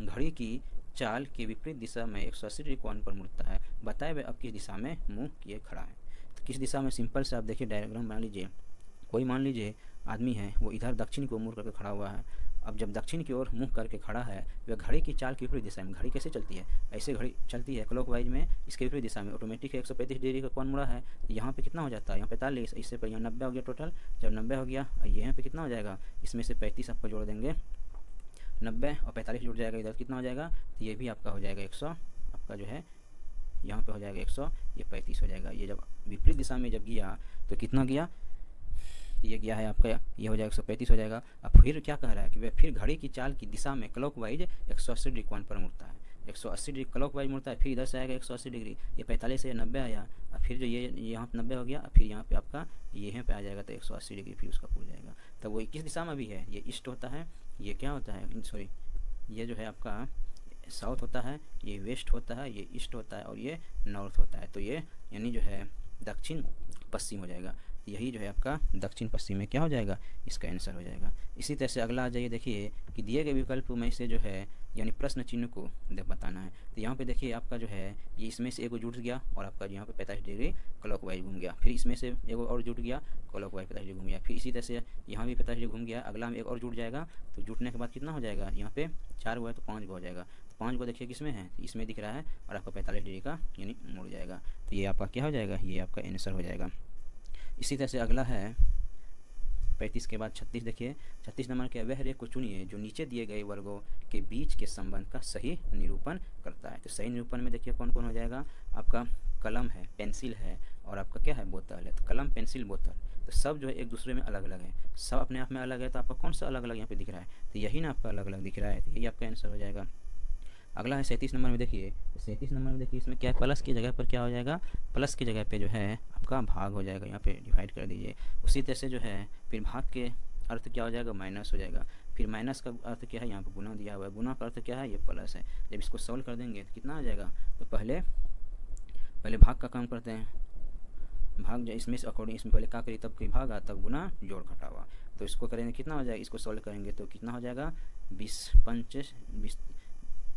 घड़ी की चाल की विपरीत दिशा में 180 डिग्री कोण पर मुड़ता है। बताए वह अब किस दिशा में मुंह किए खड़ा है। तो किस दिशा में, सिंपल से आप देखिए डायग्राम बना लीजिए। कोई मान लीजिए आदमी है वो इधर दक्षिण की ओर मुड़ करके खड़ा हुआ है। अब जब दक्षिण की ओर मुंह करके खड़ा है वह घड़ी की चाल की विपरीत दिशा में, घड़ी कैसे चलती है, ऐसे घड़ी चलती है क्लॉकवाइज में, इसके विपरीत दिशा में ऑटोमेटिक 135 डिग्री का कोण मुड़ा है। यहाँ पे कितना हो जाता है, यहाँ 45, इससे पर यहाँ 90 हो गया टोटल। जब 90 हो गया यहाँ पे कितना हो जाएगा, इसमें से 35 आपको जोड़ देंगे, 90 और 45 जुड़ जाएगा, इधर कितना हो जाएगा, तो ये भी आपका हो जाएगा 100, आपका जो है यहाँ पे हो जाएगा 100, ये 35 हो जाएगा। ये जब विपरीत दिशा में जब गया तो कितना गया, तो ये गया है आपका, ये हो जाएगा 135 हो जाएगा। अब फिर क्या कह रहा है कि वह फिर घड़ी की चाल की दिशा में क्लॉकवाइज 180 डिग्री कोण पर मुड़ता है, 180 डिग्री क्लॉकवाइज मुड़ता है, फिर इधर से आएगा 180 डिग्री, ये 45 से 90 आया, और फिर जो ये यहाँ पे 90 हो गया, फिर यहाँ पे आपका ये यहाँ पे आ जाएगा तो 180 डिग्री फिर उसका पूरा जाएगा। तो वो किस दिशा में भी है, ये ईस्ट होता है, ये क्या होता है, सॉरी ये जो है आपका साउथ होता है, ये वेस्ट होता है, ये ईस्ट होता है और ये नॉर्थ होता है। तो ये यानी जो है दक्षिण पश्चिम हो जाएगा, यही जो है आपका दक्षिण पश्चिम में क्या हो जाएगा, इसका आंसर हो जाएगा। इसी तरह से अगला आ जाइए, देखिए कि दिए गए विकल्प में से जो है यानी प्रश्न चिन्ह को बताना है। तो यहाँ पे देखिए आपका जो है ये इसमें से एगो जुट गया और आपका यहाँ पे 45 डिग्री क्लॉकवाइज घूम गया, फिर इसमें से एगो और जुट गया क्लॉकवाइज 45 डिग्री घूम गया, फिर इसी तरह से यहाँ भी 45 डिग्री घूम गया, अगला में एक और जुट जाएगा, तो जुटने के बाद कितना हो जाएगा, यहाँ पे 4 गो है तो 5 गो हो जाएगा। 5 गो देखिए किसमें है, इसमें दिख रहा है, और आपका 45 डिग्री का यानी मुड़ जाएगा। तो ये आपका क्या हो जाएगा, ये आपका आंसर हो जाएगा। इसी तरह से अगला है 35 के बाद 36, देखिए 36 नंबर के, वह रेख को चुनिए जो नीचे दिए गए वर्गों के बीच के संबंध का सही निरूपण करता है। तो सही निरूपण में देखिए कौन कौन हो जाएगा, आपका कलम है, पेंसिल है और आपका क्या है, बोतल है। तो कलम, पेंसिल, बोतल, तो सब जो है एक दूसरे में अलग अलग है, सब अपने आप में अलग है, तो आपका कौन सा अलग अलग यहाँ पे दिख रहा है, तो यही ना आपका अलग अलग दिख रहा है, तो यही आपका आंसर हो जाएगा। अगला है 37 नंबर में, देखिए 37 नंबर में देखिए इसमें क्या है, प्लस की जगह पर क्या हो जाएगा, प्लस की जगह पे जो है आपका भाग हो जाएगा, यहाँ पे डिवाइड कर दीजिए। उसी तरह से जो है फिर भाग के अर्थ क्या हो जाएगा, माइनस हो जाएगा, फिर माइनस का अर्थ क्या है, यहाँ पे गुना दिया हुआ है, गुना का अर्थ क्या है, ये प्लस है। जब इसको सॉल्व कर देंगे तो कितना आ जाएगा, तो पहले भाग का काम करते हैं, भाग जो इसमें से अकॉर्डिंग इसमें पहले क्या करिए, तब कोई भागा तब गुना जोड़ घटावा, तो इसको करेंगे कितना हो जाएगा, इसको सॉल्व करेंगे तो कितना हो जाएगा,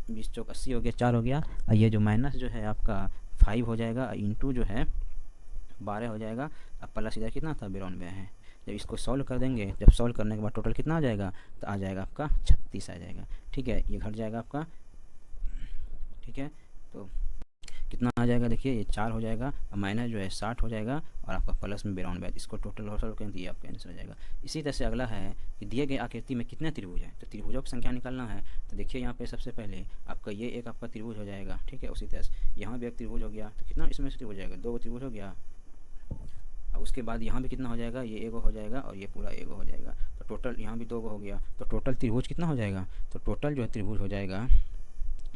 20 चौक 80 हो गया, 4 हो गया, और ये जो माइनस जो है आपका 5 हो जाएगा, इंटू जो है 12 हो जाएगा, अब प्लस इधर कितना था, 92 है। जब इसको सॉल्व कर देंगे, जब सॉल्व करने के बाद टोटल कितना आ जाएगा, तो आ जाएगा आपका 36 आ जाएगा। ठीक है, ये घट जाएगा आपका, ठीक है। तो कितना आ जाएगा, देखिए ये 4 हो जाएगा और माइनस जो है 60 हो जाएगा और आपका प्लस में 92, इसको टोटल और सॉल्व करें तो ये आपका आंसर हो जाएगा। इसी तरह से अगला है कि दिए गए आकृति में कितने त्रिभुज हैं, तो त्रिभुजों की संख्या निकालना है। तो देखिए यहाँ पे सबसे पहले आपका ये एक आपका त्रिभुज हो जाएगा, ठीक है। उसी तरह से यहाँ भी एक त्रिभुज हो गया, तो कितना इसमें से त्रिभुज हो जाएगा, 2 त्रिभुज हो गया। और उसके बाद यहाँ भी कितना हो जाएगा, ये एगो हो जाएगा और ये पूरा एगो हो जाएगा, तो टोटल यहाँ भी 2 हो गया, तो टोटल त्रिभुज कितना हो जाएगा, तो टोटल जो है त्रिभुज हो जाएगा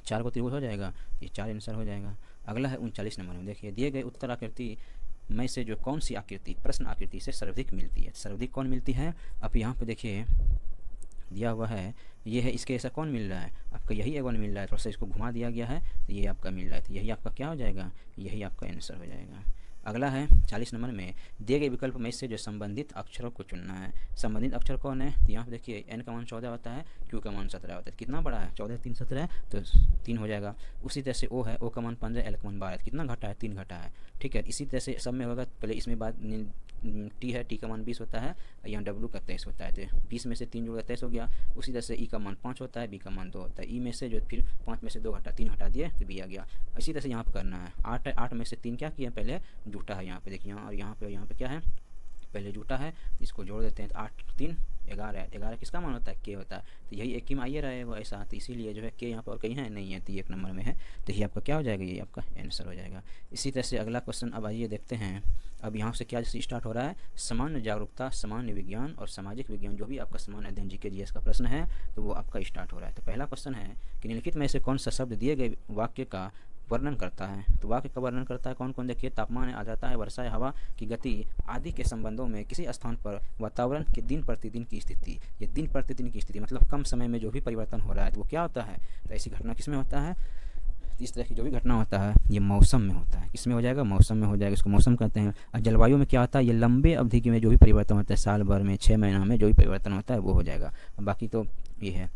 4 को त्रिभुज हो जाएगा, ये 4 आंसर हो जाएगा। अगला है 39 नंबर में, देखिए दिए गए उत्तर आकृति में से जो कौन सी आकृति प्रश्न आकृति से सर्वाधिक मिलती है, सर्वाधिक कौन मिलती है। अब यहाँ पे देखिए दिया हुआ है, ये है, इसके ऐसा कौन मिल रहा है, आपका यही एगोन मिल रहा है, थोड़ा सा इसको घुमा दिया गया है तो ये आपका मिल रहा है, तो यही आपका क्या हो जाएगा, यही आपका आंसर हो जाएगा। अगला है 40 नंबर में, दिए गए विकल्प में से जो संबंधित अक्षरों को चुनना है। संबंधित अक्षर कौन है, तो यहाँ पे देखिए n का मान 14 होता है, q का मान 17 होता है, कितना बड़ा है 14 3 17 तो 3 हो जाएगा। उसी तरह से o है, o का मान 15, l का मान 12, कितना घटा है 3 घटा है, ठीक है। इसी तरह से सब में होगा, पहले इसमें बात टी है, टी का मान 20 होता है, यहाँ डब्ल्यू का 23 होता है, तो 20 में से 3 जोड़ा 23 हो गया। उसी तरह से ई का मान 5 होता है, बी का मान 2 होता है, ई में से जो फिर 5 में से 3 हटा दिए तो बी आ गया। इसी तरह से यहाँ पर करना है, 8 में से 3 क्या किया, पहले जूटा है, यहाँ पे देखिए और यहाँ पे क्या है, पहले जूटा है, इसको जोड़ देते हैं तो 8 3 11 है, 11 किसका मान होता है, के होता है, तो यही एक ही में आइए रहेगा ऐसा, तो इसीलिए जो है के यहाँ पर और कहीं है नहीं है, तो ये 1 नंबर में है, तो ये आपका क्या हो जाएगा, ये आपका आंसर हो जाएगा। इसी तरह से अगला क्वेश्चन अब आइए देखते हैं। अब यहाँ से क्या स्टार्ट हो रहा है, सामान्य जागरूकता, सामान्य विज्ञान और सामाजिक विज्ञान, जो भी आपका सामान्य अध्ययन जीके जीएस का प्रश्न है तो वो आपका स्टार्ट हो रहा है। तो पहला क्वेश्चन है कि निम्नलिखित में से कौन सा शब्द दिए गए वाक्य का वर्णन करता है, तो वाक्य का वर्णन करता है कौन कौन, देखिए तापमान है, आर्द्रता है, वर्षा है, हवा की गति आदि के संबंधों में किसी स्थान पर वातावरण के दिन प्रतिदिन की स्थिति, ये दिन प्रतिदिन की स्थिति मतलब कम समय में जो भी परिवर्तन हो रहा है तो वो क्या होता है, तो ऐसी घटना किस में होता है, इस तरह की जो भी घटना होता है ये मौसम में होता है, किसमें हो जाएगा, मौसम में हो जाएगा, इसको मौसम कहते हैं। और जलवायु में क्या होता है, ये लंबे अवधि में जो भी परिवर्तन होता है, साल भर में 6 महीना में जो भी परिवर्तन होता है वो हो जाएगा, बाकी तो ये है।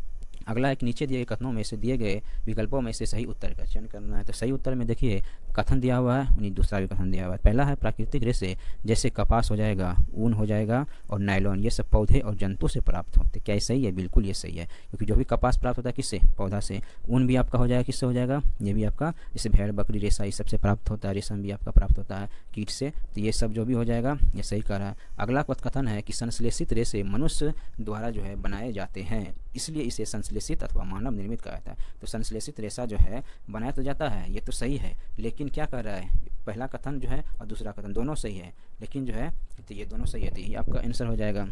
अगला एक नीचे दिए गए कथनों में से दिए गए विकल्पों में से सही उत्तर का चयन करना है। तो सही उत्तर में देखिए कथन दिया हुआ है, उन्हीं दूसरा भी कथन दिया हुआ है। पहला है प्राकृतिक रेशे जैसे कपास हो जाएगा, ऊन हो जाएगा और नायलॉन, ये सब पौधे और जंतु से प्राप्त होते। क्या ये सही है, बिल्कुल ये सही है, क्योंकि जो भी कपास प्राप्त होता है किससे, पौधा से। ऊन भी आपका हो जाएगा, किससे हो जाएगा, ये भी आपका जैसे भेड़ बकरी रेशा इस सबसे प्राप्त होता है। रेशम भी आपका प्राप्त होता है कीट से, तो ये सब जो भी हो जाएगा ये सही कह रहा है। अगला कथन है कि संश्लेषित रेशे मनुष्य द्वारा जो है बनाए जाते हैं, इसलिए इसे संश्लेषित अथवा मानव निर्मित कहा जाता है। तो संश्लेषित रेशा जो है बनाया तो जाता है, ये तो सही है, लेकिन क्या कर रहा है, पहला कथन जो है और दूसरा कथन दोनों सही है, लेकिन जो है तो ये दोनों सही है, तो ये आपका आंसर हो जाएगा।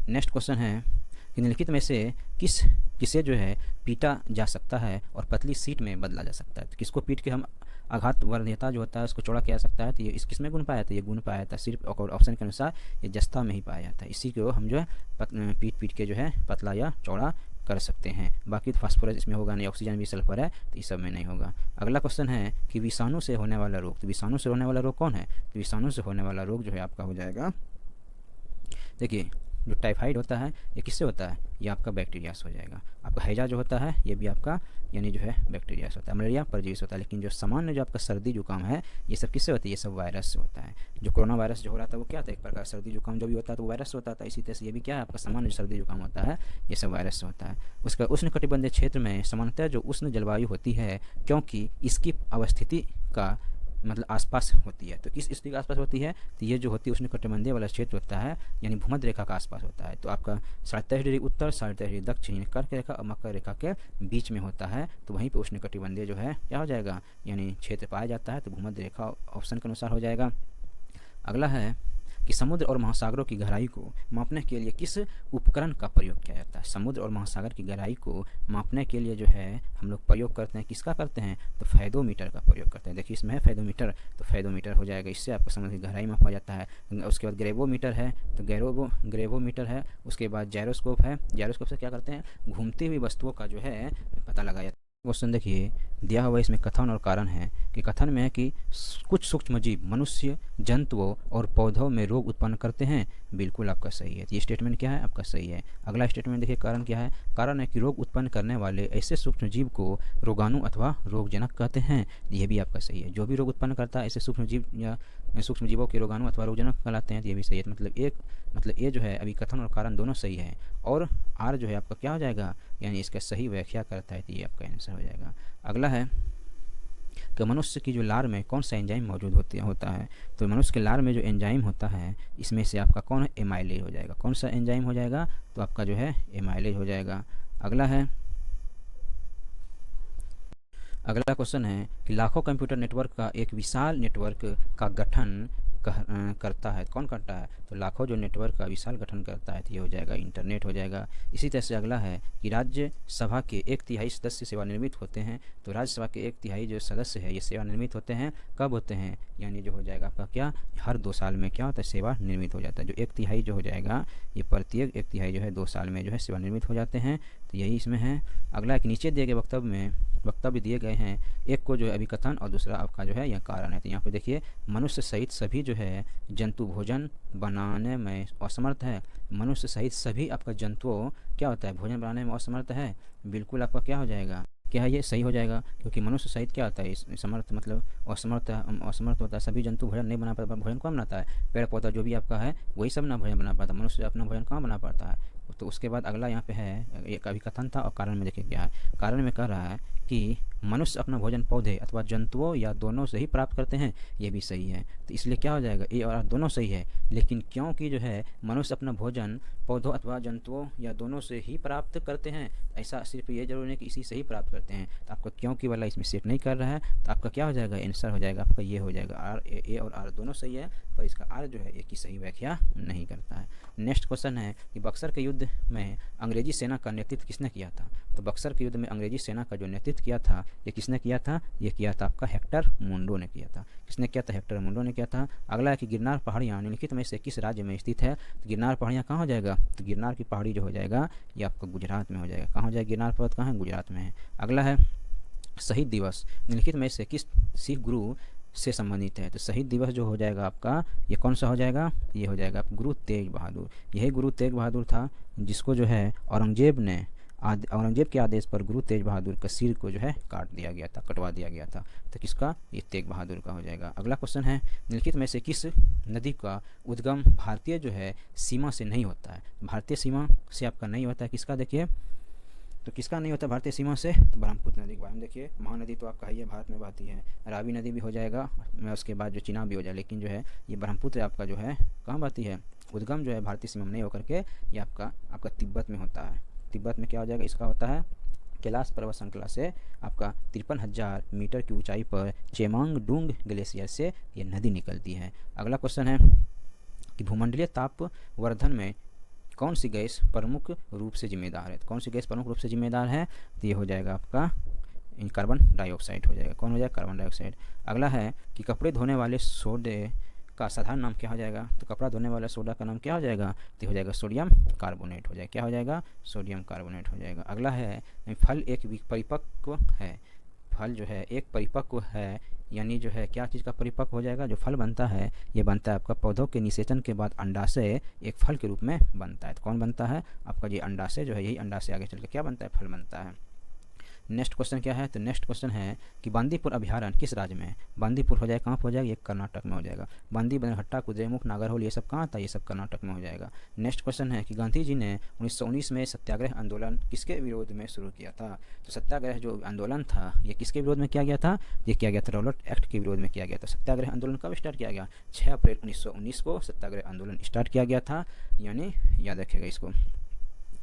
नेक्स्ट क्वेश्चन है कि निम्नलिखित में से किसे जो है पीटा जा सकता है और पतली सीट में बदला जा सकता है। तो किसको पीट के हम आघात वर्धता जो होता है उसको चौड़ा किया जा सकता है, तो ये इस किस में गुण पाया जाता है, ये गुण पाया जाता है सिर्फ और ऑप्शन के अनुसार ये जस्ता में ही पाया जाता है। इसी को हम जो है पीट के जो है पतला या चौड़ा कर सकते हैं। बाकी तो फास्फोरस इसमें होगा नहीं, ऑक्सीजन भी सल्फर है तो इस सब में नहीं होगा। अगला क्वेश्चन है कि विषाणु से होने वाला रोग, तो विषाणु से होने वाला रोग कौन है, तो विषाणु से होने वाला रोग जो है आपका हो जाएगा, देखिए जो टाइफाइड होता है ये किससे होता है, ये आपका बैक्टीरिया से हो जाएगा। आपका हैजा जो होता है ये भी आपका यानी जो है बैक्टीरिया से होता है। मलेरिया परजीवी से होता है, लेकिन जो सामान्य जो आपका सर्दी जुकाम है ये सब किससे होता है, ये सब वायरस से होता है। जो कोरोना वायरस जो हो रहा था वो क्या था, एक प्रकार सर्दी जुकाम जो भी होता है तो वो वायरस से होता था। इसी तरह से ये भी क्या है आपका सामान्य सर्दी जुकाम होता है ये सब वायरस से होता है। उसका उष्ण कटिबंधीय क्षेत्र में सामान्यतः जो उष्ण जलवायु होती है, क्योंकि इसकी अवस्थिति का मतलब आसपास होती है, तो किस स्थिति के आसपास होती है, तो ये जो होती है उष्ण कटिबंधीय वाला क्षेत्र होता है यानी भूमध्य रेखा का आसपास होता है। तो आपका 23.5 डिग्री उत्तर, 23.5 डिग्री दक्षिण कर्क रेखा और मकर रेखा के बीच में होता है, तो वहीं पे उष्ण कटिबंधीय जो है क्या हो जाएगा यानी क्षेत्र पाया जाता है, तो भूमध्य रेखा ऑप्शन के अनुसार हो जाएगा। अगला है कि समुद्र और महासागरों की गहराई को मापने के लिए किस उपकरण का प्रयोग किया जाता है। समुद्र और महासागर की गहराई को मापने के लिए जो है हम लोग प्रयोग करते हैं, किसका करते हैं, तो फेदोमीटर का प्रयोग करते हैं। देखिए इसमें है फेदोमीटर, तो फेदोमीटर हो जाएगा, इससे आपको समुद्र की गहराई मापा जाता है। उसके बाद ग्रेवोमीटर है, तो ग्रेवोमीटर है। उसके बाद जायरोस्कोप है, जायरोस्कोप से क्या करते हैं, घूमती हुई वस्तुओं का जो है पता लगाया जाता है। क्वेश्चन देखिए दिया हुआ इसमें कथन और कारण है कि कथन में है कि कुछ सूक्ष्मजीव मनुष्य, जंतुओं और पौधों में रोग उत्पन्न करते हैं, बिल्कुल आपका सही है। ये स्टेटमेंट क्या है, आपका सही है। अगला स्टेटमेंट देखिए कारण क्या है, कारण है कि रोग उत्पन्न करने वाले ऐसे सूक्ष्मजीव को रोगाणु अथवा रोगजनक कहते हैं, ये भी आपका सही है। जो भी रोग उत्पन्न करता है ऐसे सूक्ष्मजीव या सूक्ष्मजीवों के रोगाणु अथवा रोगजनक कहलाते हैं, तो ये भी सही है। मतलब ए जो है अभी कथन और कारण दोनों सही है, और आर जो है आपका क्या हो जाएगा यानी इसका सही व्याख्या करता है, तो ये आपका आंसर हो जाएगा। अगला है कि मनुष्य की जो लार में कौन सा एंजाइम मौजूद होता है। तो मनुष्य के लार में जो एंजाइम होता है इसमें से आपका कौन है, एमाइलेज हो जाएगा। कौन सा एंजाइम हो जाएगा, तो आपका जो है एमाइलेज हो जाएगा। अगला क्वेश्चन है कि लाखों कंप्यूटर नेटवर्क का एक विशाल नेटवर्क का गठन करता है। कौन करता है, तो लाखों जो नेटवर्क का विशाल गठन करता है, तो ये हो जाएगा इंटरनेट हो जाएगा। इसी तरह से अगला है कि राज्यसभा के 1/3 सदस्य सेवानिवृत्त होते हैं। तो राज्यसभा के 1/3 जो सदस्य है ये सेवानिवृत्त होते हैं। कब होते हैं, यानी जो हो जाएगा आपका क्या, हर 2 साल में क्या होता है, सेवानिवृत्त हो जाता है। जो 1/3 जो हो जाएगा ये प्रत्येक 1/3 जो है 2 साल में जो है सेवानिवृत्त हो जाते हैं। तो यही इसमें है। अगला कि नीचे दिए गए वक्तव्य दिए गए हैं, एक को जो है अभिकथन और दूसरा आपका जो है यह कारण है। तो यहाँ पे देखिए, मनुष्य सहित सभी जो है जंतु भोजन बनाने में असमर्थ है। मनुष्य सहित सभी आपका जंतुओं क्या होता है, भोजन बनाने में असमर्थ है। बिल्कुल आपका क्या हो जाएगा, क्या है, ये सही हो जाएगा, क्योंकि मनुष्य सहित क्या होता है, समर्थ मतलब असमर्थ होता है। सभी जंतु भोजन नहीं बना पाता। भोजन कौन बनाता है, पेड़ पौधा जो भी आपका है वही सब ना भोजन बना पाता। मनुष्य अपना भोजन कहाँ बना पाता है। तो उसके बाद अगला यहाँ पे है, एक अभिकथन था और कारण में देखिए क्या है। कारण में कह रहा है कि मनुष्य अपना भोजन पौधे अथवा जंतुओं या दोनों से ही प्राप्त करते हैं, ये भी सही है। तो इसलिए क्या हो जाएगा, ए और आर दोनों सही है। लेकिन क्योंकि जो है मनुष्य अपना भोजन पौधों अथवा जंतुओं या दोनों से ही प्राप्त करते हैं, ऐसा सिर्फ ये जरूर नहीं कि इसी से ही प्राप्त करते हैं। तो आपका क्योंकि वाला इसमें सेट नहीं कर रहा है, तो आपका क्या हो जाएगा, आंसर हो जाएगा आपका ये हो जाएगा आर, ए और आर दोनों सही है, पर इसका आर जो है एक ही सही व्याख्या नहीं करता है। नेक्स्ट क्वेश्चन है कि बक्सर के युद्ध में अंग्रेजी सेना का नेतृत्व किसने किया था। तो बक्सर के युद्ध में अंग्रेजी सेना का जो नेतृत्व किया था ये किसने किया था, ये किया था आपका हेक्टर मुंडो ने किया था। किसने किया था, हेक्टर मुंडो ने किया था। अगला है कि गिरनार पहाड़ियाँ निम्नलिखित में से किस राज्य में स्थित है। तो गिरनार पहाड़ियाँ कहाँ हो जाएगा, तो गिरनार की पहाड़ी जो हो जाएगा ये आपका गुजरात में हो जाएगा। कहाँ हो जाएगा, गिरनार पर्वत कहाँ है, गुजरात में है। अगला है शहीद दिवस निम्नलिखित में से किस सिख गुरु से संबंधित है। तो शहीद दिवस जो हो जाएगा आपका ये कौन सा हो जाएगा, ये हो जाएगा गुरु तेग बहादुर। यही गुरु तेग बहादुर था जिसको जो है औरंगजेब के आदेश पर गुरु तेज बहादुर का सिर को जो है काट दिया गया था, कटवा दिया गया था। तो किसका, ये तेग बहादुर का हो जाएगा। अगला क्वेश्चन है निम्नलिखित में से किस नदी का उद्गम भारतीय जो है सीमा से नहीं होता है। भारतीय सीमा से आपका नहीं होता है, किसका देखिए, तो किसका नहीं होता भारतीय सीमा से, तो ब्रह्मपुत्र नदी के बारे में देखिए। महानदी तो आपका ही है, भारत में बहती है। रावी नदी भी हो जाएगा, उसके बाद जो चिनाब भी हो जाए, लेकिन जो है ये ब्रह्मपुत्र आपका जो है कहाँ बहती है, उद्गम जो है भारतीय सीमा में नहीं होकर के ये आपका तिब्बत में होता है। तिब्बत में क्या हो जाएगा, इसका होता है कैलाश पर्वत श्रृंखला से आपका 53,000 मीटर की ऊंचाई पर चेमांग डूंग ग्लेशियर से ये नदी निकलती है। अगला क्वेश्चन है कि भूमंडलीय तापवर्धन में कौन सी गैस प्रमुख रूप से जिम्मेदार है। तो कौन सी गैस प्रमुख रूप से जिम्मेदार है, तो ये हो जाएगा आपका कार्बन डाइऑक्साइड हो जाएगा। कौन हो जाएगा, कार्बन डाइऑक्साइड। अगला है कि कपड़े धोने वाले सोडे का साधारण नाम क्या हो जाएगा। तो कपड़ा धोने वाला सोडा का नाम क्या हो जाएगा, तो हो जाएगा सोडियम कार्बोनेट हो जाएगा। क्या हो जाएगा, सोडियम कार्बोनेट हो जाएगा। अगला है फल एक परिपक्व है। फल जो है एक परिपक्व है, यानी जो है क्या चीज़ का परिपक्व हो जाएगा, जो फल बनता है ये बनता है आपका पौधों के निषेचन के बाद अंडाशय एक फल के रूप में बनता है। तो कौन बनता है आपका, ये अंडाशय जो है, यही अंडाशय आगे चल के क्या बनता है, फल बनता है। नेक्स्ट क्वेश्चन क्या है, तो नेक्स्ट क्वेश्चन है कि बांदीपुर अभ्यारण्य किस राज्य में है। बांदीपुर हो जाएगा कहाँ हो जाएगा, ये कर्नाटक में हो जाएगा। बांदी बनघट्टा कुद्रेमुख नागरहोल ये सब कहाँ था, ये सब कर्नाटक में हो जाएगा। नेक्स्ट क्वेश्चन है कि गांधी जी ने 1919 में सत्याग्रह आंदोलन किसके विरोध में शुरू किया था। तो सत्याग्रह जो आंदोलन था ये किसके विरोध में किया गया था, ये किया गया था रॉबर्ट एक्ट के विरोध में किया गया था। सत्याग्रह आंदोलन कब स्टार्ट किया गया, 6 अप्रैल 1919 को सत्याग्रह आंदोलन स्टार्ट किया गया था, यानी याद रखिएगा इसको।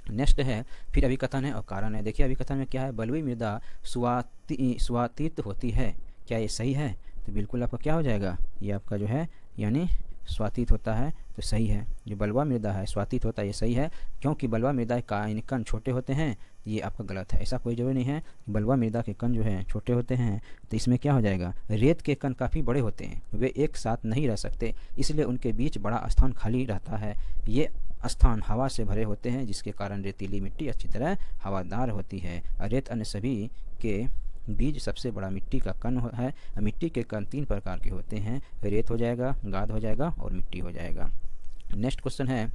नेक्स्ट है फिर अभिकथन है और कारण है। देखिए अभिकथन में क्या है, बलुई मृदा स्वातीत होती है, क्या ये सही है। तो बिल्कुल आपका क्या हो जाएगा, ये आपका जो है यानी स्वातीत होता है, तो सही है। जो बलुआ मृदा है स्वातीत होता है, ये सही है, क्योंकि बलुआ मृदा के कण छोटे होते हैं, ये आपका गलत है। ऐसा कोई जरूरी नहीं है, बलुआ मृदा के कण जो है छोटे होते हैं। तो इसमें क्या हो जाएगा, रेत के कण काफ़ी बड़े होते हैं, वे एक साथ नहीं रह सकते, इसलिए उनके बीच बड़ा स्थान खाली रहता है। ये स्थान हवा से भरे होते हैं, जिसके कारण रेतीली मिट्टी अच्छी तरह हवादार होती है। और रेत अन्य सभी के बीज सबसे बड़ा मिट्टी का कण है। मिट्टी के कण 3 प्रकार के होते हैं, रेत हो जाएगा, गाद हो जाएगा और मिट्टी हो जाएगा। नेक्स्ट क्वेश्चन है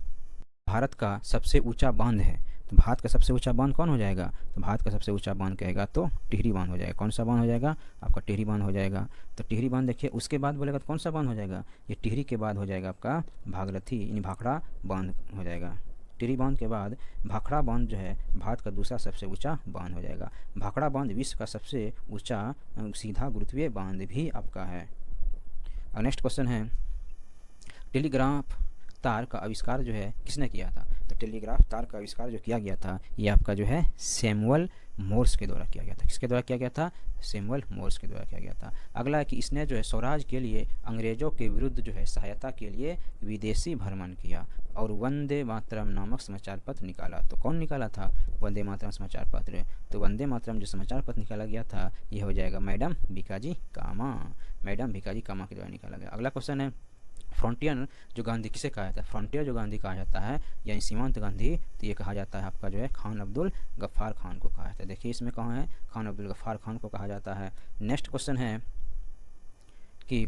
भारत का सबसे ऊंचा बांध है। तो भारत का सबसे ऊंचा बांध कौन हो जाएगा, तो भारत का सबसे ऊंचा बांध कहेगा तो टिहरी बांध हो जाएगा। कौन सा बांध हो जाएगा, आपका टिहरी बांध हो जाएगा। तो टिहरी बांध देखिए, उसके बाद बोलेगा तो कौन सा बांध हो जाएगा, ये टिहरी के बाद हो जाएगा आपका भागीरथी यानी भाखड़ा बांध हो जाएगा। टिहरी बांध के बाद भाखड़ा बांध जो है भारत का दूसरा सबसे ऊंचा बांध हो जाएगा। भाखड़ा बांध विश्व का सबसे ऊंचा सीधा गुरुत्वीय बांध भी आपका है। और नेक्स्ट क्वेश्चन है, टेलीग्राफ तार का आविष्कार जो है किसने किया था? तो टेलीग्राफ तार का आविष्कार जो किया गया था ये आपका जो है सैमुअल मोर्स के द्वारा किया गया था। किसके द्वारा किया गया था? सैमुअल मोर्स के द्वारा किया गया था। अगला है कि इसने जो है स्वराज के लिए अंग्रेजों के विरुद्ध जो है सहायता के लिए विदेशी भ्रमण किया और वंदे मातरम नामक समाचार पत्र निकाला। तो कौन निकाला था वंदे मातरम समाचार पत्र? तो वंदे मातरम जो समाचार पत्र निकाला गया था ये हो जाएगा मैडम भिकाजी कामा। मैडम भिकाजी कामा के द्वारा निकाला गया। अगला क्वेश्चन है, फ्रंटियर जो गांधी किसे कहा जाता है? फ्रंटियर जो गांधी कहा जाता है यानी सीमांत गांधी, तो ये कहा जाता है आपका जो है खान अब्दुल गफ्फार खान को कहा जाता है। देखिए इसमें कहाँ है, खान अब्दुल गफ्फार खान को कहा जाता है। नेक्स्ट क्वेश्चन है कि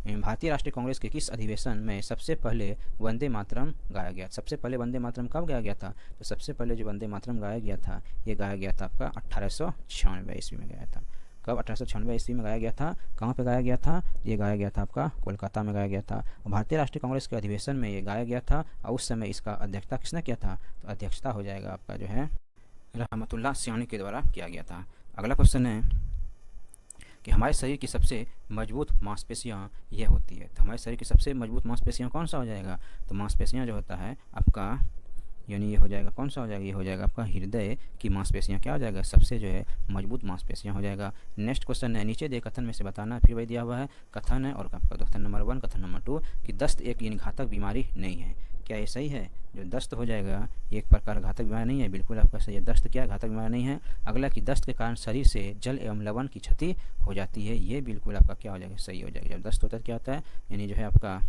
भारतीय राष्ट्रीय कांग्रेस के किस अधिवेशन में सबसे पहले वंदे मातरम गाया गया? सबसे पहले वंदे मातरम कब गाया गया था? तो सबसे पहले जो वंदे मातरम गाया गया था ये गाया गया था आपका 1896 ईस्वी में गाया था। कब? 1896 ईस्वी में गाया गया था। कहाँ पे गाया गया था? ये गाया गया था आपका कोलकाता में गाया गया था। भारतीय राष्ट्रीय कांग्रेस के अधिवेशन में ये गाया गया था और उस समय इसका अध्यक्षता किसने किया था? तो अध्यक्षता हो जाएगा आपका जो है रहमतुल्लाह सियानी के द्वारा किया गया था। अगला क्वेश्चन है कि हमारे शरीर की सबसे मजबूत मांसपेशियाँ ये होती है। तो हमारे शरीर की सबसे मजबूत मांसपेशियाँ कौन सा हो जाएगा? तो मांसपेशियाँ जो होता है आपका यानी ये हो जाएगा कौन सा हो जाएगा? ये हो जाएगा आपका हृदय की मांसपेशियाँ क्या हो जाएगा? सबसे जो है मजबूत मांसपेशियाँ हो जाएगा। नेक्स्ट क्वेश्चन है, नीचे दे कथन में से बताना। फिर वही दिया हुआ है कथन है और आपका कथन नंबर 1 कथन नंबर 2 कि दस्त एक यानी घातक बीमारी नहीं है। क्या ये सही है? जो दस्त हो जाएगा ये एक प्रकार घातक बीमारी नहीं है, बिल्कुल आपका सही है। दस्त क्या घातक बीमारी नहीं है। अगला कि दस्त के कारण शरीर से जल एवं लवण की क्षति हो जाती है, ये बिल्कुल आपका क्या हो जाएगा? सही हो जाएगा। जब दस्त होता है क्या होता है यानी जो है आपका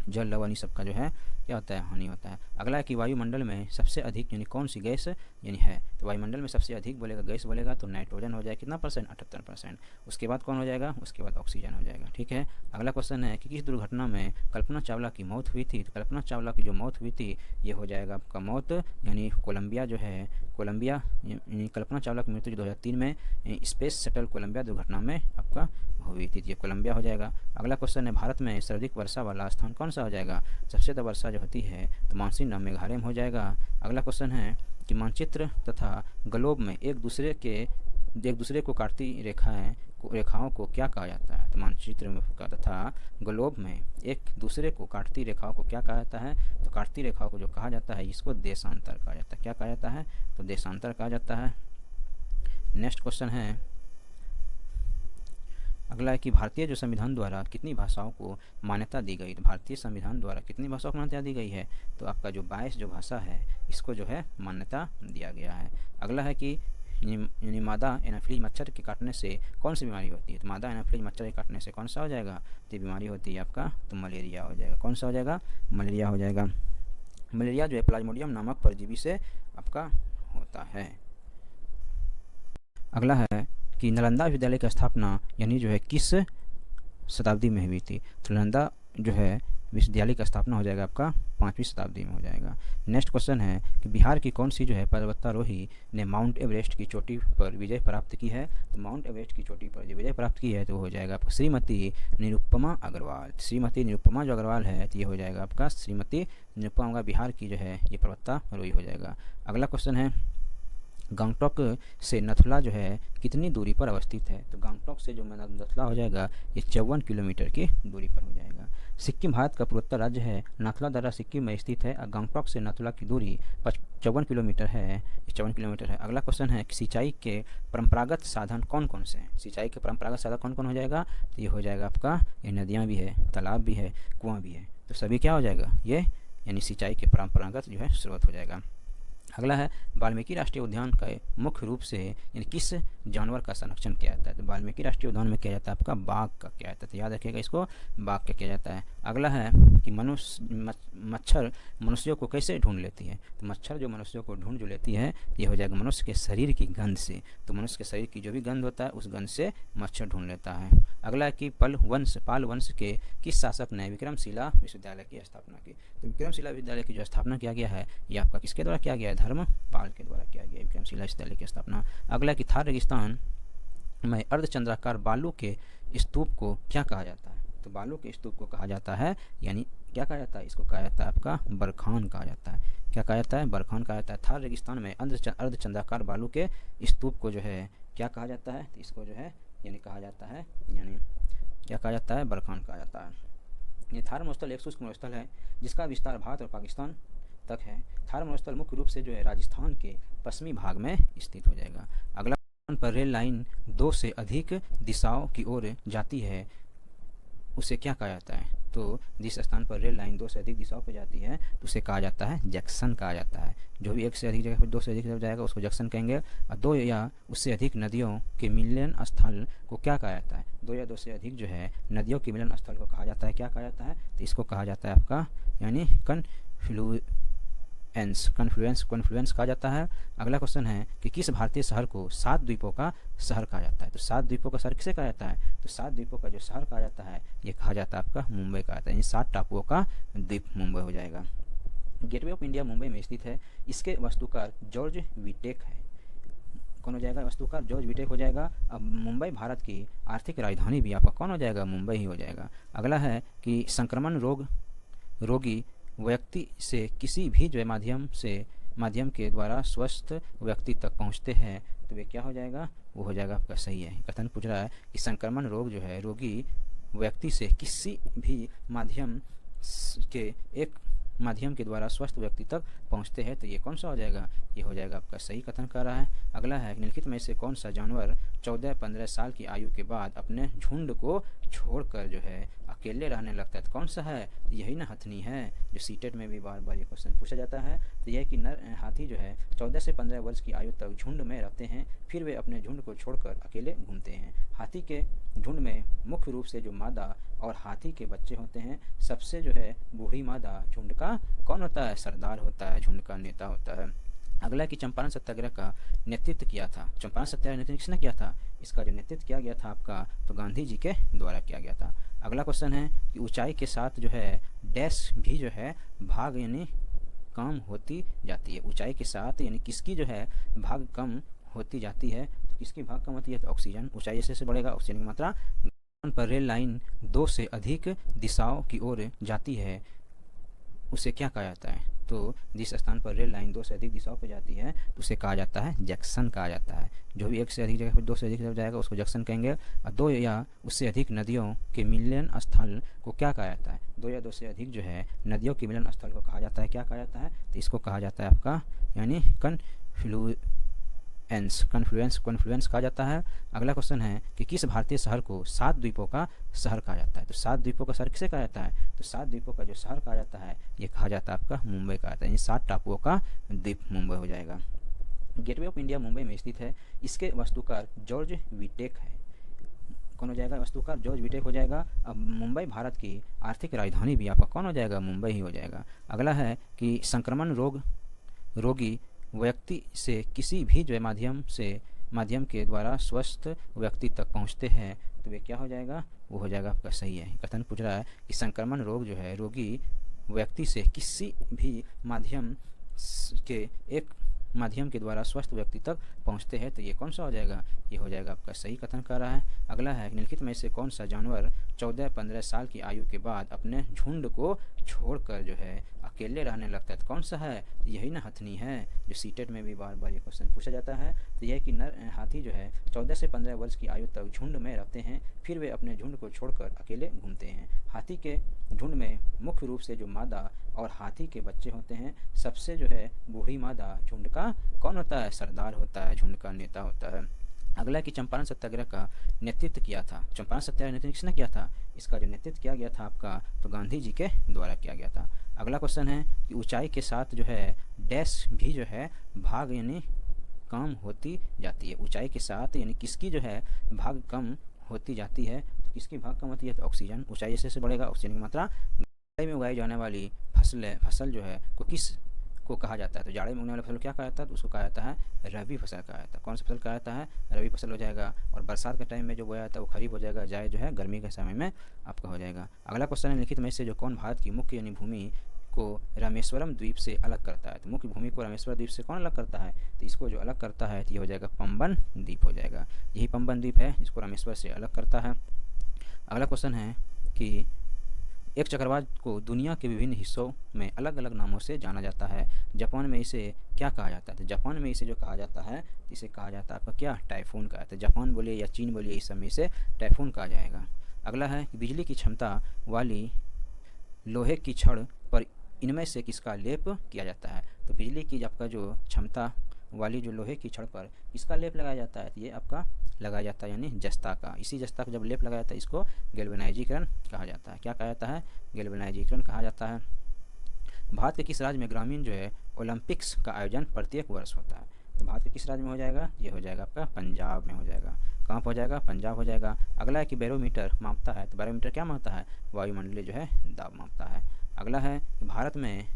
जल लवण ये सबका जो है क्या होता है? हानि होता है। अगला है कि वायुमंडल में सबसे अधिक यानी कौन सी गैस यानी है? तो वायुमंडल में सबसे अधिक बोलेगा गैस बोलेगा तो नाइट्रोजन हो जाएगा कितना परसेंट? 78%। उसके बाद कौन हो जाएगा? उसके बाद ऑक्सीजन हो जाएगा। ठीक है। अगला क्वेश्चन है कि किस दुर्घटना में कल्पना चावला की मौत हुई थी? तो कल्पना चावला की जो मौत हुई थी ये हो जाएगा आपका मौत यानी कोलंबिया जो है कोलंबिया यानी कल्पना चावला की मृत्यु 2003 में स्पेस शटल कोलंबिया दुर्घटना में आपका हुई थी, ये कोलंबिया हो जाएगा। अगला क्वेश्चन है भारत में सर्वाधिक वर्षा वाला स्थान कौन सा हो जाएगा? सबसे ज़्यादा वर्षा जो होती है तो मानसून मेघालय में हो जाएगा। अगला क्वेश्चन है कि मानचित्र तथा ग्लोब में एक दूसरे को काटती रेखाओं को क्या कहा जाता है? तो मानचित्र का तथा ग्लोब में एक दूसरे को काटती रेखाओं को क्या कहा जाता है? तो काटती रेखाओं को जो कहा जाता है इसको देशांतर कहा जाता है। क्या कहा जाता है? तो देशांतर कहा जाता है। नेक्स्ट क्वेश्चन है अगला है कि भारतीय जो संविधान द्वारा कितनी भाषाओं को मान्यता दी गई? तो भारतीय संविधान द्वारा कितनी भाषाओं को मान्यता दी गई है? तो आपका जो 22 जो भाषा है इसको जो है मान्यता दिया गया है। अगला है कि यानी मादा एनाफिलीज मच्छर के काटने से कौन सी बीमारी होती है? तो मादा एनाफिलीज मच्छर के काटने से कौन सा हो जाएगा? तो बीमारी होती है आपका तो मलेरिया हो जाएगा। कौन सा हो जाएगा? मलेरिया हो जाएगा। मलेरिया जो है प्लाज्मोडियम नामक परजीवी से आपका होता है। अगला है कि नालंदा विश्वविद्यालय की स्थापना यानी जो है किस शताब्दी में हुई थी? तो नालंदा जो है विश्वविद्यालय का स्थापना हो जाएगा आपका 5वीं शताब्दी में हो जाएगा। नेक्स्ट क्वेश्चन है कि बिहार की कौन सी जो है पर्वतारोही ने माउंट एवरेस्ट की चोटी पर विजय प्राप्त की है? तो माउंट एवरेस्ट की चोटी पर जो विजय प्राप्त की है तो हो जाएगा आपका श्रीमती निरुपमा अग्रवाल। श्रीमती निरुपमा जो अग्रवाल है तो ये हो जाएगा आपका श्रीमती निरुपमा बिहार की जो है ये पर्वतारोही हो जाएगा। अगला क्वेश्चन है गंगटोक से नथुला जो है कितनी दूरी पर अवस्थित है? तो गंगटोक से जो नथुला हो जाएगा ये 54 किलोमीटर की दूरी पर हो जाएगा। सिक्किम भारत का पूर्वोत्तर राज्य है, नाथुला दर्रा सिक्किम में स्थित है और गंगटोक से नथुला की दूरी 54 किलोमीटर है, 54 किलोमीटर है। अगला क्वेश्चन है कि सिंचाई के परंपरागत साधन कौन कौन से हैं? सिंचाई के परंपरागत साधन कौन कौन हो जाएगा? तो ये हो जाएगा आपका ये नदियाँ भी है, तालाब भी है, कुआँ भी है, तो सभी क्या हो जाएगा ये यानी सिंचाई के परंपरागत जो है स्रोत हो जाएगा। अगला है वाल्मीकि राष्ट्रीय उद्यान का मुख्य रूप से यानी किस जानवर का संरक्षण किया जाता है? तो वाल्मीकि राष्ट्रीय उद्यान में किया जाता है आपका बाघ का किया जाता है, तो याद रखिएगा इसको बाघ का किया जाता है। अगला है कि मच्छर मनुष्यों को कैसे ढूंढ लेती है? तो मच्छर जो मनुष्यों को ढूंढ जो लेती है ये हो जाएगा मनुष्य के शरीर की गंध से। तो मनुष्य के शरीर की जो भी गंध होता है उस गंध से मच्छर ढूंढ लेता है। अगला है कि पाल वंश के किस शासक ने विक्रमशिला विश्वविद्यालय की स्थापना की? तो विक्रमशिला विश्वविद्यालय की जो स्थापना किया गया है ये आपका किसके द्वारा किया गया है? धर्मपाल के द्वारा किया गया विक्रमशिला विश्वविद्यालय की स्थापना। अगला कि थार रेगिस्तान में अर्धचंद्राकार बालू के स्तूप को क्या कहा जाता है? तो बालू के स्तूप को कहा जाता है, यानी क्या कहा जाता है, इसको कहा जाता है आपका बरखान कहा जाता है। क्या कहा जाता है, बरखान कहा जाता है। थार रेगिस्तान में अर्धचंद्राकार बालू के स्तूप को जो है क्या कहा जाता है, तो इसको जो है यानी कहा जाता है, यानी क्या कहा जाता है, बरखान कहा जाता है। ये थार मरुस्थल एक शुष्क मरुस्थल है जिसका विस्तार भारत और पाकिस्तान तक है। थार मरुस्थल मुख्य रूप से जो है राजस्थान के पश्चिमी भाग में स्थित हो जाएगा। अगला पर रेल लाइन 2 से अधिक दिशाओं की ओर जाती है उसे क्या कहा जाता है, तो जिस स्थान पर रेल लाइन 2 से अधिक दिशाओं पर जाती है तो उसे कहा जाता है जंक्शन कहा जाता है। जो भी एक से अधिक जगह पर 2 से अधिक जगह जाएगा उसको जंक्शन कहेंगे। और 2 या उससे अधिक नदियों के मिलन स्थल को क्या कहा जाता है, 2 या 2 से अधिक जो है नदियों के मिलन स्थल को कहा जाता है, क्या कहा जाता है, तो इसको कहा जाता है आपका यानी कन्फ्लुएंस कहा जाता है। अगला क्वेश्चन है कि किस भारतीय शहर को 7 द्वीपों का शहर कहा जाता है, तो 7 द्वीपों का शहर किसे कहा जाता है, तो 7 द्वीपों का जो शहर कहा जाता है ये कहा जाता है आपका मुंबई कहा जाता है, यानी 7 टापुओं का द्वीप मुंबई हो जाएगा। गेटवे ऑफ इंडिया मुंबई में स्थित है। इसके वास्तुकार जॉर्ज विटेक है। कौन हो जाएगा, वास्तुकार जॉर्ज विटेक हो जाएगा। अब मुंबई भारत की आर्थिक राजधानी भी आपका कौन हो जाएगा, मुंबई ही हो जाएगा। अगला है कि संक्रमण रोगी व्यक्ति से किसी भी जो माध्यम के द्वारा स्वस्थ व्यक्ति तक पहुंचते हैं तो वे क्या हो जाएगा, वो हो जाएगा आपका सही है। कथन पूछ रहा है कि संक्रमण रोग जो है रोगी व्यक्ति से किसी भी माध्यम के द्वारा स्वस्थ व्यक्ति तक पहुंचते हैं तो ये कौन सा हो जाएगा, ये हो जाएगा आपका सही कथन कर रहा है। अगला है निम्नलिखित में से कौन सा जानवर 14-15 साल की आयु के बाद अपने झुंड को छोड़कर जो है अकेले रहने लगता है, तो कौन सा है, तो यही ना हथनी है, जो सीटेट में भी बार बार ये क्वेश्चन पूछा जाता है। तो यह कि हाथी जो है 14 से 15 वर्ष की आयु तक झुंड में रहते हैं, फिर वे अपने झुंड को छोड़कर अकेले घूमते हैं। हाथी के झुंड में मुख्य रूप से जो मादा और हाथी के बच्चे होते हैं। सबसे जो है बूढ़ी मादा झुंड का कौन होता है, सरदार होता है, झुंड का नेता होता है। अगला कि चंपारण सत्याग्रह का नेतृत्व किया था। चंपारण सत्याग्रह नेतृत्व किसने किया था, इसका जो नेतृत्व किया गया था आपका तो गांधी जी के द्वारा किया गया था। अगला क्वेश्चन है कि ऊंचाई के साथ जो है डैश भी जो है भाग यानी कम होती जाती है। ऊंचाई के साथ यानी किसकी जो है भाग कम होती जाती है, तो किसकी भाग कम होती है, तो ऑक्सीजन। ऊंचाई जैसे बढ़ेगा ऑक्सीजन की मात्रा। पर रेल लाइन 2 से अधिक दिशाओं की ओर जाती है उसे क्या कहा जाता है, तो जिस स्थान पर रेल लाइन 2 से अधिक दिशाओं पर जाती है तो उसे कहा जाता है जंक्शन कहा जाता है। जो भी एक से अधिक जगह पर 2 से अधिक जगह जाएगा उसको जंक्शन कहेंगे। और 2 या उससे अधिक नदियों के मिलन स्थल को क्या कहा जाता है, 2 या 2 से अधिक जो है नदियों के मिलन स्थल को कहा जाता है, क्या कहा जाता है, तो इसको कहा जाता है आपका यानी कन्फ्लुएंस कहा जाता है। अगला क्वेश्चन है कि किस भारतीय शहर को 7 द्वीपों का शहर कहा जाता है, तो 7 द्वीपों का शहर किसे कहा जाता है, तो 7 द्वीपों का जो शहर कहा जाता है ये कहा जाता है आपका मुंबई कहा जाता है, यानी 7 टापुओं का द्वीप मुंबई हो जाएगा। गेटवे ऑफ इंडिया मुंबई में स्थित है। इसके वास्तुकार जॉर्ज विटेक है। कौन हो जाएगा, वास्तुकार जॉर्ज विटेक हो जाएगा। अब मुंबई भारत की आर्थिक राजधानी भी आपका कौन हो जाएगा, मुंबई ही हो जाएगा। अगला है कि संक्रमण रोगी व्यक्ति से किसी भी जो माध्यम के द्वारा स्वस्थ व्यक्ति तक पहुंचते हैं तो वे क्या हो जाएगा, वो हो जाएगा आपका सही है। कथन पूछ रहा है कि संक्रमण रोग जो है रोगी व्यक्ति से किसी भी माध्यम के द्वारा स्वस्थ व्यक्ति तक पहुंचते हैं तो ये कौन सा हो जाएगा, ये हो जाएगा आपका सही कथन कर रहा है। अगला है निम्नलिखित में से कौन सा जानवर 14-15 साल की आयु के बाद अपने झुंड को छोड़कर जो है अकेले रहने लगता है, तो कौन सा है, तो यही ना हथनी है, जो सीटेट में भी बार बार ये क्वेश्चन पूछा जाता है। तो यह कि हाथी जो है 14 से 15 वर्ष की आयु तक झुंड में रहते हैं, फिर वे अपने झुंड को छोड़कर अकेले घूमते हैं। हाथी के झुंड में मुख्य रूप से जो मादा और हाथी के बच्चे होते हैं। सबसे जो है बूढ़ी मादा झुंड का कौन होता है, सरदार होता है, झुंड का नेता होता है। अगला कि चंपारण सत्याग्रह का नेतृत्व किया था। चंपारण सत्याग्रह नेतृत्व किसने किया था, इसका जो नेतृत्व किया गया था आपका तो गांधी जी के द्वारा किया गया था। अगला क्वेश्चन है कि ऊंचाई के साथ जो है डैश भी जो है भाग यानी कम होती जाती है। ऊंचाई के साथ यानी किसकी जो है भाग कम होती जाती है, तो किसकी भाग कम होती है, तो ऑक्सीजन। ऊंचाई जैसे बढ़ेगा ऑक्सीजन की मात्रा। जाड़े में उगाई जाने वाली फसल जो है को कहा जाता है, तो जाड़े में उगने वाली फसल क्या कहा जाता है, तो उसको कहा जाता है रबी फसल कहा जाता है। कौन सा फसल कहा जाता है, रबी फसल हो जाएगा। और बरसात के टाइम में जो बोया जाता है वो खरीफ हो जाएगा, जाए जो है गर्मी के समय में आपका हो जाएगा। अगला क्वेश्चन है निम्नलिखित में से जो कौन भारत की मुख्य यानी भूमि को रामेश्वरम द्वीप से अलग करता है, तो मुख्य भूमि को रामेश्वर द्वीप से कौन अलग करता है, तो इसको जो अलग करता है तो ये हो जाएगा पंबन द्वीप हो जाएगा। यही पंबन द्वीप है जिसको रामेश्वर से अलग करता है। अगला क्वेश्चन है कि एक चक्रवात को दुनिया के विभिन्न हिस्सों में अलग अलग नामों से जाना जाता है। जापान में इसे क्या कहा जाता है? तो जापान में इसे जो कहा जाता है, इसे कहा जाता है आपका क्या? टाइफून कहा जाता है। जापान बोलिए या चीन बोलिए, इस समय इसे टाइफून कहा जाएगा। अगला है कि बिजली की क्षमता वाली लोहे की छड़ पर इनमें से किसका लेप किया जाता है? तो बिजली की आपका जो क्षमता वाली जो लोहे की छड़ पर किसका लेप लगाया जाता है? तो ये आपका लगाया जाता है यानी जस्ता का। इसी जस्ता का जब लेप लगाया जाता है इसको गैल्वेनाइजीकरण कहा जाता है। क्या कहा जाता है? गैल्वेनाइजीकरण कहा जाता है। भारत के किस राज्य में ग्रामीण जो है ओलंपिक्स का आयोजन प्रत्येक वर्ष होता है? तो भारत के किस राज्य में हो जाएगा? ये हो जाएगा आपका पंजाब में हो जाएगा। कहाँ पर हो जाएगा? पंजाब हो जाएगा। अगला है कि बैरोमीटर मापता है। तो बैरोमीटर क्या मापता है? वायुमंडलीय जो है दाब मापता है। अगला है कि भारत में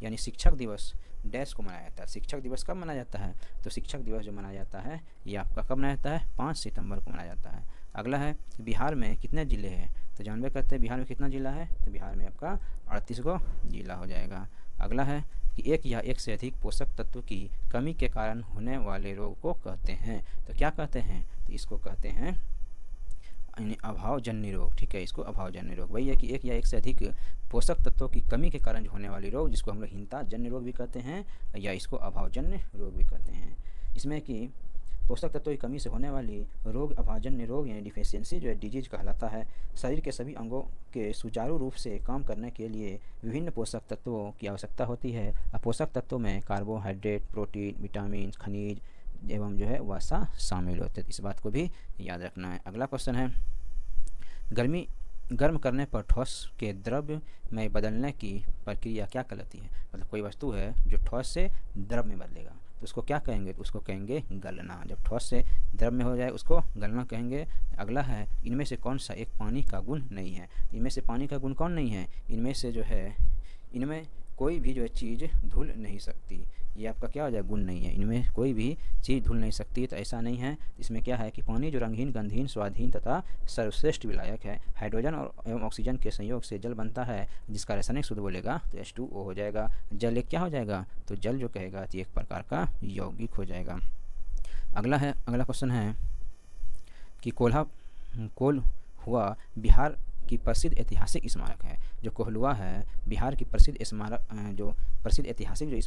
यानी शिक्षक दिवस डैश को मनाया जाता है। शिक्षक दिवस कब मनाया जाता है? तो शिक्षक दिवस जो मनाया जाता है ये आपका कब मनाया जाता है? 5 सितंबर को मनाया जाता है। अगला है कि बिहार में कितने ज़िले हैं? तो जानबे करते हैं बिहार में कितना ज़िला है? तो बिहार में आपका 38 गो जिला हो जाएगा। अगला है कि एक या एक से अधिक पोषक तत्व की कमी के कारण होने वाले रोग को कहते हैं। तो क्या कहते हैं? तो इसको कहते हैं अभावजन्य रोग। ठीक है, इसको अभावजन्य रोग। वही है कि एक या एक से अधिक पोषक तत्वों की कमी के कारण होने वाले रोग, जिसको हम लोग हीनताजन्य रोग भी कहते हैं या इसको अभावजन्य रोग भी कहते हैं। इसमें कि पोषक तत्वों की कमी से होने वाली रोग अभावजन्य रोग यानी डिफिशियंसी जो है डिजीज कहलाता है। शरीर के सभी अंगों के सुचारू रूप से काम करने के लिए विभिन्न पोषक तत्वों की आवश्यकता होती है। पोषक तत्वों में कार्बोहाइड्रेट, प्रोटीन, विटामिन, खनिज एवं जो है वसा शामिल होते हैं। इस बात को भी याद रखना है। अगला क्वेश्चन है गर्म करने पर ठोस के द्रव्य में बदलने की प्रक्रिया क्या कहलाती है? मतलब कोई वस्तु है जो ठोस से द्रव में बदलेगा तो उसको क्या कहेंगे? तो उसको कहेंगे गलना। जब ठोस से द्रव में हो जाए उसको गलना कहेंगे। अगला है इनमें से कौन सा एक पानी का गुण नहीं है? इनमें से पानी का गुण कौन नहीं है? इनमें से जो है इनमें कोई भी जो है चीज़ धुल नहीं सकती। ये आपका क्या हो जाए? गुण नहीं है। इनमें कोई भी चीज़ धुल नहीं सकती। तो ऐसा नहीं है। इसमें क्या है कि पानी जो रंगहीन, गंधहीन, स्वादहीन तथा सर्वश्रेष्ठ विलायक है। हाइड्रोजन और एवं ऑक्सीजन के संयोग से जल बनता है, जिसका रासायनिक सूत्र बोलेगा तो H2O हो जाएगा। जल एक क्या हो जाएगा? तो जल जो कहेगा तो एक प्रकार का यौगिक हो जाएगा। अगला क्वेश्चन है कि कोल्हुआ बिहार की प्रसिद्ध ऐतिहासिक स्मारक है। जो कोल्हुआ है बिहार की प्रसिद्ध स्मारक जो प्रसिद्ध ऐतिहासिक जो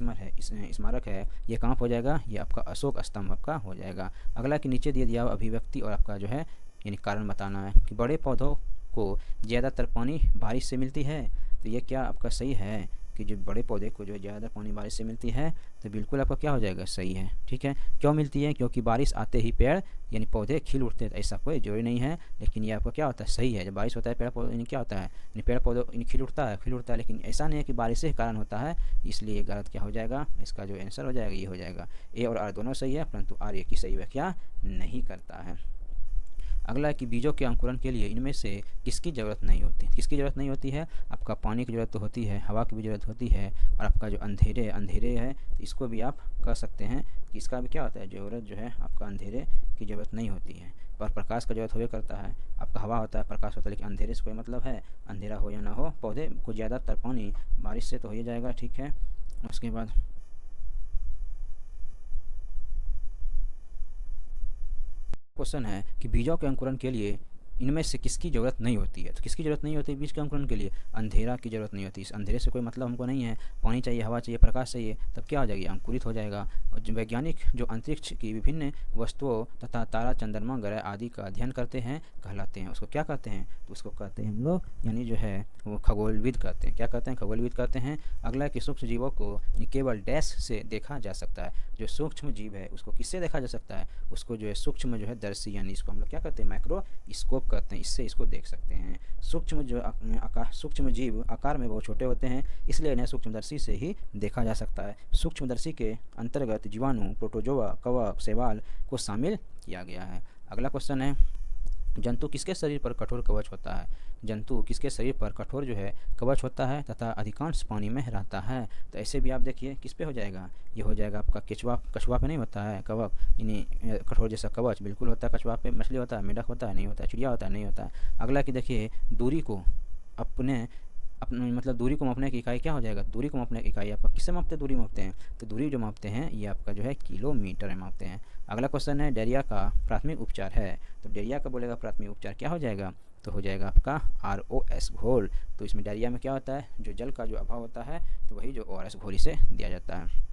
स्मारक है ये कहाँ हो जाएगा? ये आपका अशोक स्तंभ का हो जाएगा। अगला कि नीचे दिया हुआ अभिव्यक्ति और आपका जो है यानी कारण बताना है कि बड़े पौधों को ज़्यादातर पानी बारिश से मिलती है। तो ये क्या आपका सही है कि जो बड़े पौधे को जो ज़्यादा पानी बारिश से मिलती है? तो बिल्कुल आपका क्या हो जाएगा? सही है। ठीक है, क्यों मिलती है? क्योंकि बारिश आते ही पेड़ यानी पौधे खिल उठते हैं। ऐसा कोई जरूरी नहीं है, लेकिन ये आपका क्या होता है? सही है। जब बारिश होता है पेड़ पौधे यानी क्या होता है? यानी पेड़ पौधे खिल उठता है, लेकिन ऐसा नहीं है कि बारिश से कारण होता है। इसलिए गलत क्या हो जाएगा? इसका जो आंसर हो जाएगा ये हो जाएगा। ए और आर दोनों सही है, परंतु आर ए की सही व्याख्या नहीं करता है। अगला है कि बीजों के अंकुरण के लिए इनमें से किसकी ज़रूरत नहीं होती? किसकी ज़रूरत नहीं होती है? आपका पानी की ज़रूरत तो होती है, हवा की भी ज़रूरत होती है, और आपका जो अंधेरे है तो इसको भी आप कह सकते हैं कि इसका भी क्या होता है? ज़रूरत जो है आपका अंधेरे की ज़रूरत नहीं होती है, पर प्रकाश का ज़रूरत होवे करता है। आपका हवा होता है, प्रकाश होता है, लेकिन अंधेरे से कोई मतलब है? अंधेरा हो या ना हो, पौधे को ज़्यादातर पानी बारिश से तो हो ही जाएगा। ठीक है, उसके बाद क्वेश्चन है कि बीजों के अंकुरण के लिए इनमें से किसकी ज़रूरत नहीं होती है? तो किसकी ज़रूरत नहीं होती है बीज के अंकुरण के लिए? अंधेरा की ज़रूरत नहीं होती। इस अंधेरे से कोई मतलब हमको नहीं है। पानी चाहिए, हवा चाहिए, प्रकाश चाहिए, तब क्या हो जाएगी? अंकुरित हो जाएगा। और वैज्ञानिक जो अंतरिक्ष की विभिन्न वस्तुओं तथा तारा, चंद्रमा, ग्रह आदि का अध्ययन करते हैं कहलाते हैं। उसको क्या कहते हैं? तो उसको कहते हैं हम लोग यानी जो है वो खगोलविद कहते हैं। क्या कहते हैं? खगोलविद कहते हैं। अगला कि सूक्ष्म जीवों को केवल डैश से देखा जा सकता है। जो सूक्ष्म जीव है उसको किससे देखा जा सकता है? उसको जो है सूक्ष्म जो है दर्शी यानी इसको हम लोग क्या कहते हैं? माइक्रोस्कोप कहते हैं। इससे इसको देख सकते हैं। सूक्ष्म जीव आकार में बहुत छोटे होते हैं, इसलिए इन्हें सूक्ष्मदर्शी से ही देखा जा सकता है। सूक्ष्मदर्शी के अंतर्गत जीवाणु, प्रोटोजोआ, कवक, शैवाल को शामिल किया गया है। अगला क्वेश्चन है जंतु किसके शरीर पर कठोर कवच होता है? जंतु किसके शरीर पर कठोर जो है कवच होता है तथा अधिकांश पानी में रहता है? तो ऐसे भी आप देखिए किस पे हो जाएगा? ये हो जाएगा आपका कछुआ पे नहीं होता है कवक, यानी कठोर जैसा कवच बिल्कुल होता है कछुआ पे। मछली होता है, मेढक होता है, नहीं होता है, चिड़िया होता है, नहीं होता है। अगला कि देखिए दूरी को अपने अपने मतलब दूरी को मापने की इकाई क्या हो जाएगा, दूरी को मापने की इकाई आपका किससे मापते हैं, दूरी मापते हैं, तो दूरी जो मापते हैं ये आपका जो है किलोमीटर में मापते हैं। अगला क्वेश्चन है डायरिया का प्राथमिक उपचार है, तो डायरिया का बोलेगा प्राथमिक उपचार क्या हो जाएगा, तो हो जाएगा आपका ROS घोल। तो इसमें डायरिया में क्या होता है, जो जल का जो अभाव होता है तो वही जो ORS घोल इसे दिया जाता है।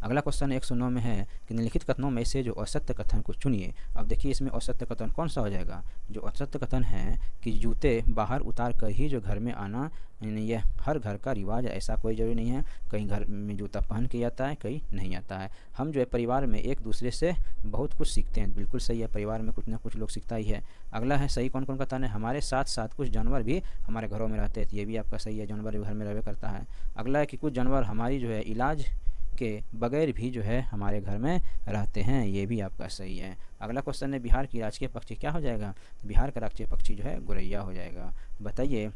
अगला क्वेश्चन 109 में है कि निम्नलिखित कथनों में से जो असत्य कथन को चुनिए। अब देखिए इसमें असत्य कथन कौन सा हो जाएगा, जो असत्य कथन है कि जूते बाहर उतार कर ही जो घर में आना, यह हर घर का रिवाज है, ऐसा कोई जरूरी नहीं है। कहीं घर में जूता पहन के आता है, कहीं नहीं आता है। हम जो है परिवार में एक दूसरे से बहुत कुछ सीखते हैं, बिल्कुल सही है, परिवार में कुछ ना कुछ लोग सीखता ही है। अगला है सही कौन कौन कथन है, हमारे साथ साथ कुछ जानवर भी हमारे घरों में रहते हैं, ये भी आपका सही है, जानवर भी घर में रहते करता है। अगला है कि कुछ जानवर हमारी जो है इलाज के बगैर भी जो है हमारे घर में रहते हैं, ये भी आपका सही है। अगला क्वेश्चन है बिहार की राजकीय पक्षी क्या हो जाएगा, बिहार का राजकीय पक्षी जो है गोरैया हो जाएगा। बताइए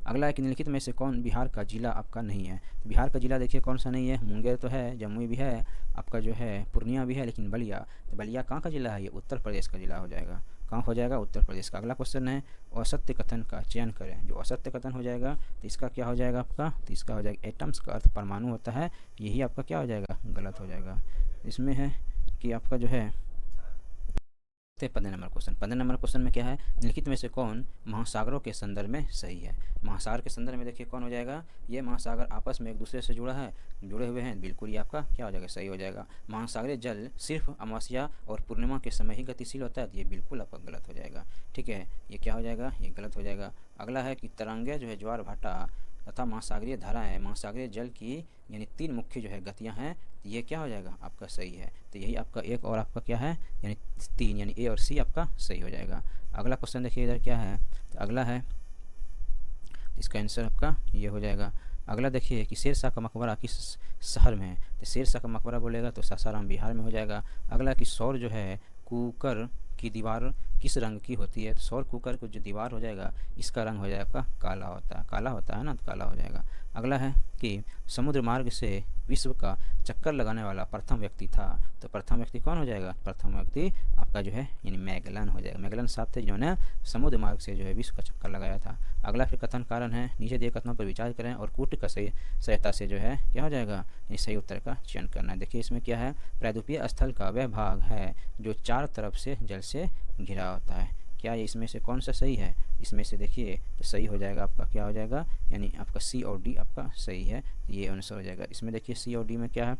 अगला है कि निम्नलिखित में से कौन बिहार का जिला आपका नहीं है, तो बिहार का जिला देखिए कौन सा नहीं है, मुंगेर तो है, जमुई भी है, आपका जो है पूर्णिया भी है, लेकिन बलिया, तो बलिया कहाँ का जिला है, ये उत्तर प्रदेश का जिला हो जाएगा। कहाँ हो जाएगा, उत्तर प्रदेश का। अगला क्वेश्चन है असत्य कथन का चयन करें, जो असत्य कथन हो जाएगा तो इसका क्या हो जाएगा आपका, तो इसका हो जाएगा एटम्स का अर्थ परमाणु होता है, यही आपका क्या हो जाएगा, गलत हो जाएगा। इसमें है कि आपका जो है 15 नंबर क्वेश्चन, 15 नंबर क्वेश्चन में क्या है, निम्नलिखित में से कौन महासागरों के संदर्भ में सही है। महासागर के संदर्भ में देखिए कौन हो जाएगा, ये महासागर आपस में एक दूसरे से जुड़े हुए हैं, बिल्कुल ये आपका क्या हो जाएगा, सही हो जाएगा। महासागरीय जल सिर्फ अमावस्या और पूर्णिमा के समय ही गतिशील होता है, तो ये बिल्कुल आपका गलत हो जाएगा। ठीक है, ये क्या हो जाएगा, ये गलत हो जाएगा। अगला है कि तरंगे जो है ज्वार भाटा तथा महासागरीय धाराएं महासागरीय जल की यानी 3 मुख्य जो है गतियां हैं, ये क्या हो जाएगा, आपका सही है। तो यही आपका एक और आपका क्या है, यानी 3 यानी ए और सी आपका सही हो जाएगा। अगला क्वेश्चन देखिए इधर क्या है, तो अगला है इसका आंसर आपका ये हो जाएगा। अगला देखिए कि शेरशाह का मकबरा किस शहर में है, तो शेरशाह का मकबरा बोलेगा तो सासाराम बिहार में हो जाएगा। अगला कि सौर जो है कुकर की दीवार किस रंग की होती है, तो सौर कुकर को जो दीवार हो जाएगा इसका रंग हो जाएगा काला होता है ना, तो काला हो जाएगा। अगला है कि समुद्र मार्ग से विश्व का चक्कर लगाने वाला प्रथम व्यक्ति था, तो प्रथम व्यक्ति कौन हो जाएगा, प्रथम व्यक्ति आपका जो है यानी मैगलन हो जाएगा। मैगलन साहब थे जिन्होंने समुद्र मार्ग से जो है विश्व का चक्कर लगाया था। अगला फिर कथन कारण है, नीचे दिए कथनों पर विचार करें और कूट का सहायता से जो है क्या हो जाएगा, यानी सही उत्तर का चयन करना है। देखिए इसमें क्या है, प्रायद्वीपीय स्थल का वह भाग है जो 4 तरफ से जल से घिरा होता है, क्या इसमें से कौन सा सही है, इसमें से देखिए तो सही हो जाएगा आपका क्या हो जाएगा, यानी आपका सी और डी आपका सही है, ये आंसर हो जाएगा। इसमें देखिए सी और डी में क्या है,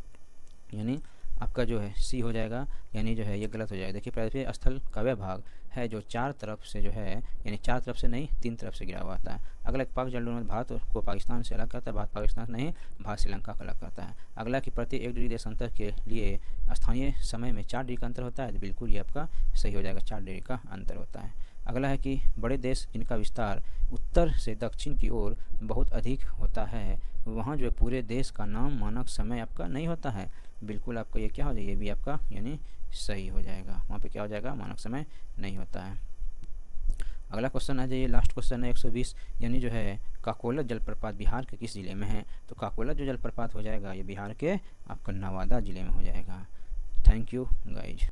यानी आपका जो है सी हो जाएगा, यानी जो है ये गलत हो जाएगा। देखिए प्रायद्वीपीय स्थल का वह भाग है जो 4 तरफ से जो है यानी 4 तरफ से नहीं 3 तरफ से गिरा हुआ आता है। अगला पाक जलडोल भारत को पाकिस्तान से अलग करता है, भारत पाकिस्तान नहीं, भारत श्रीलंका को अलग करता है। अगला कि प्रति 1 डिग्री देशांतर के लिए स्थानीय समय में 4 डिग्री का अंतर होता है, तो बिल्कुल ये आपका सही हो जाएगा, 4 डिग्री का अंतर होता है। अगला है कि बड़े देश जिनका विस्तार उत्तर से दक्षिण की ओर बहुत अधिक होता है, वहाँ जो है पूरे देश का नाम मानक समय आपका नहीं होता है, बिल्कुल आपका ये क्या हो जाएगा, ये भी आपका यानी सही हो जाएगा, वहाँ पे क्या हो जाएगा, मानक समय नहीं होता है। अगला क्वेश्चन है, ये लास्ट क्वेश्चन है 120, यानी जो है काकोलत जलप्रपात बिहार के किस जिले में है, तो काकोलत जो जलप्रपात हो जाएगा ये बिहार के आपका नवादा जिले में हो जाएगा। Thank you guys.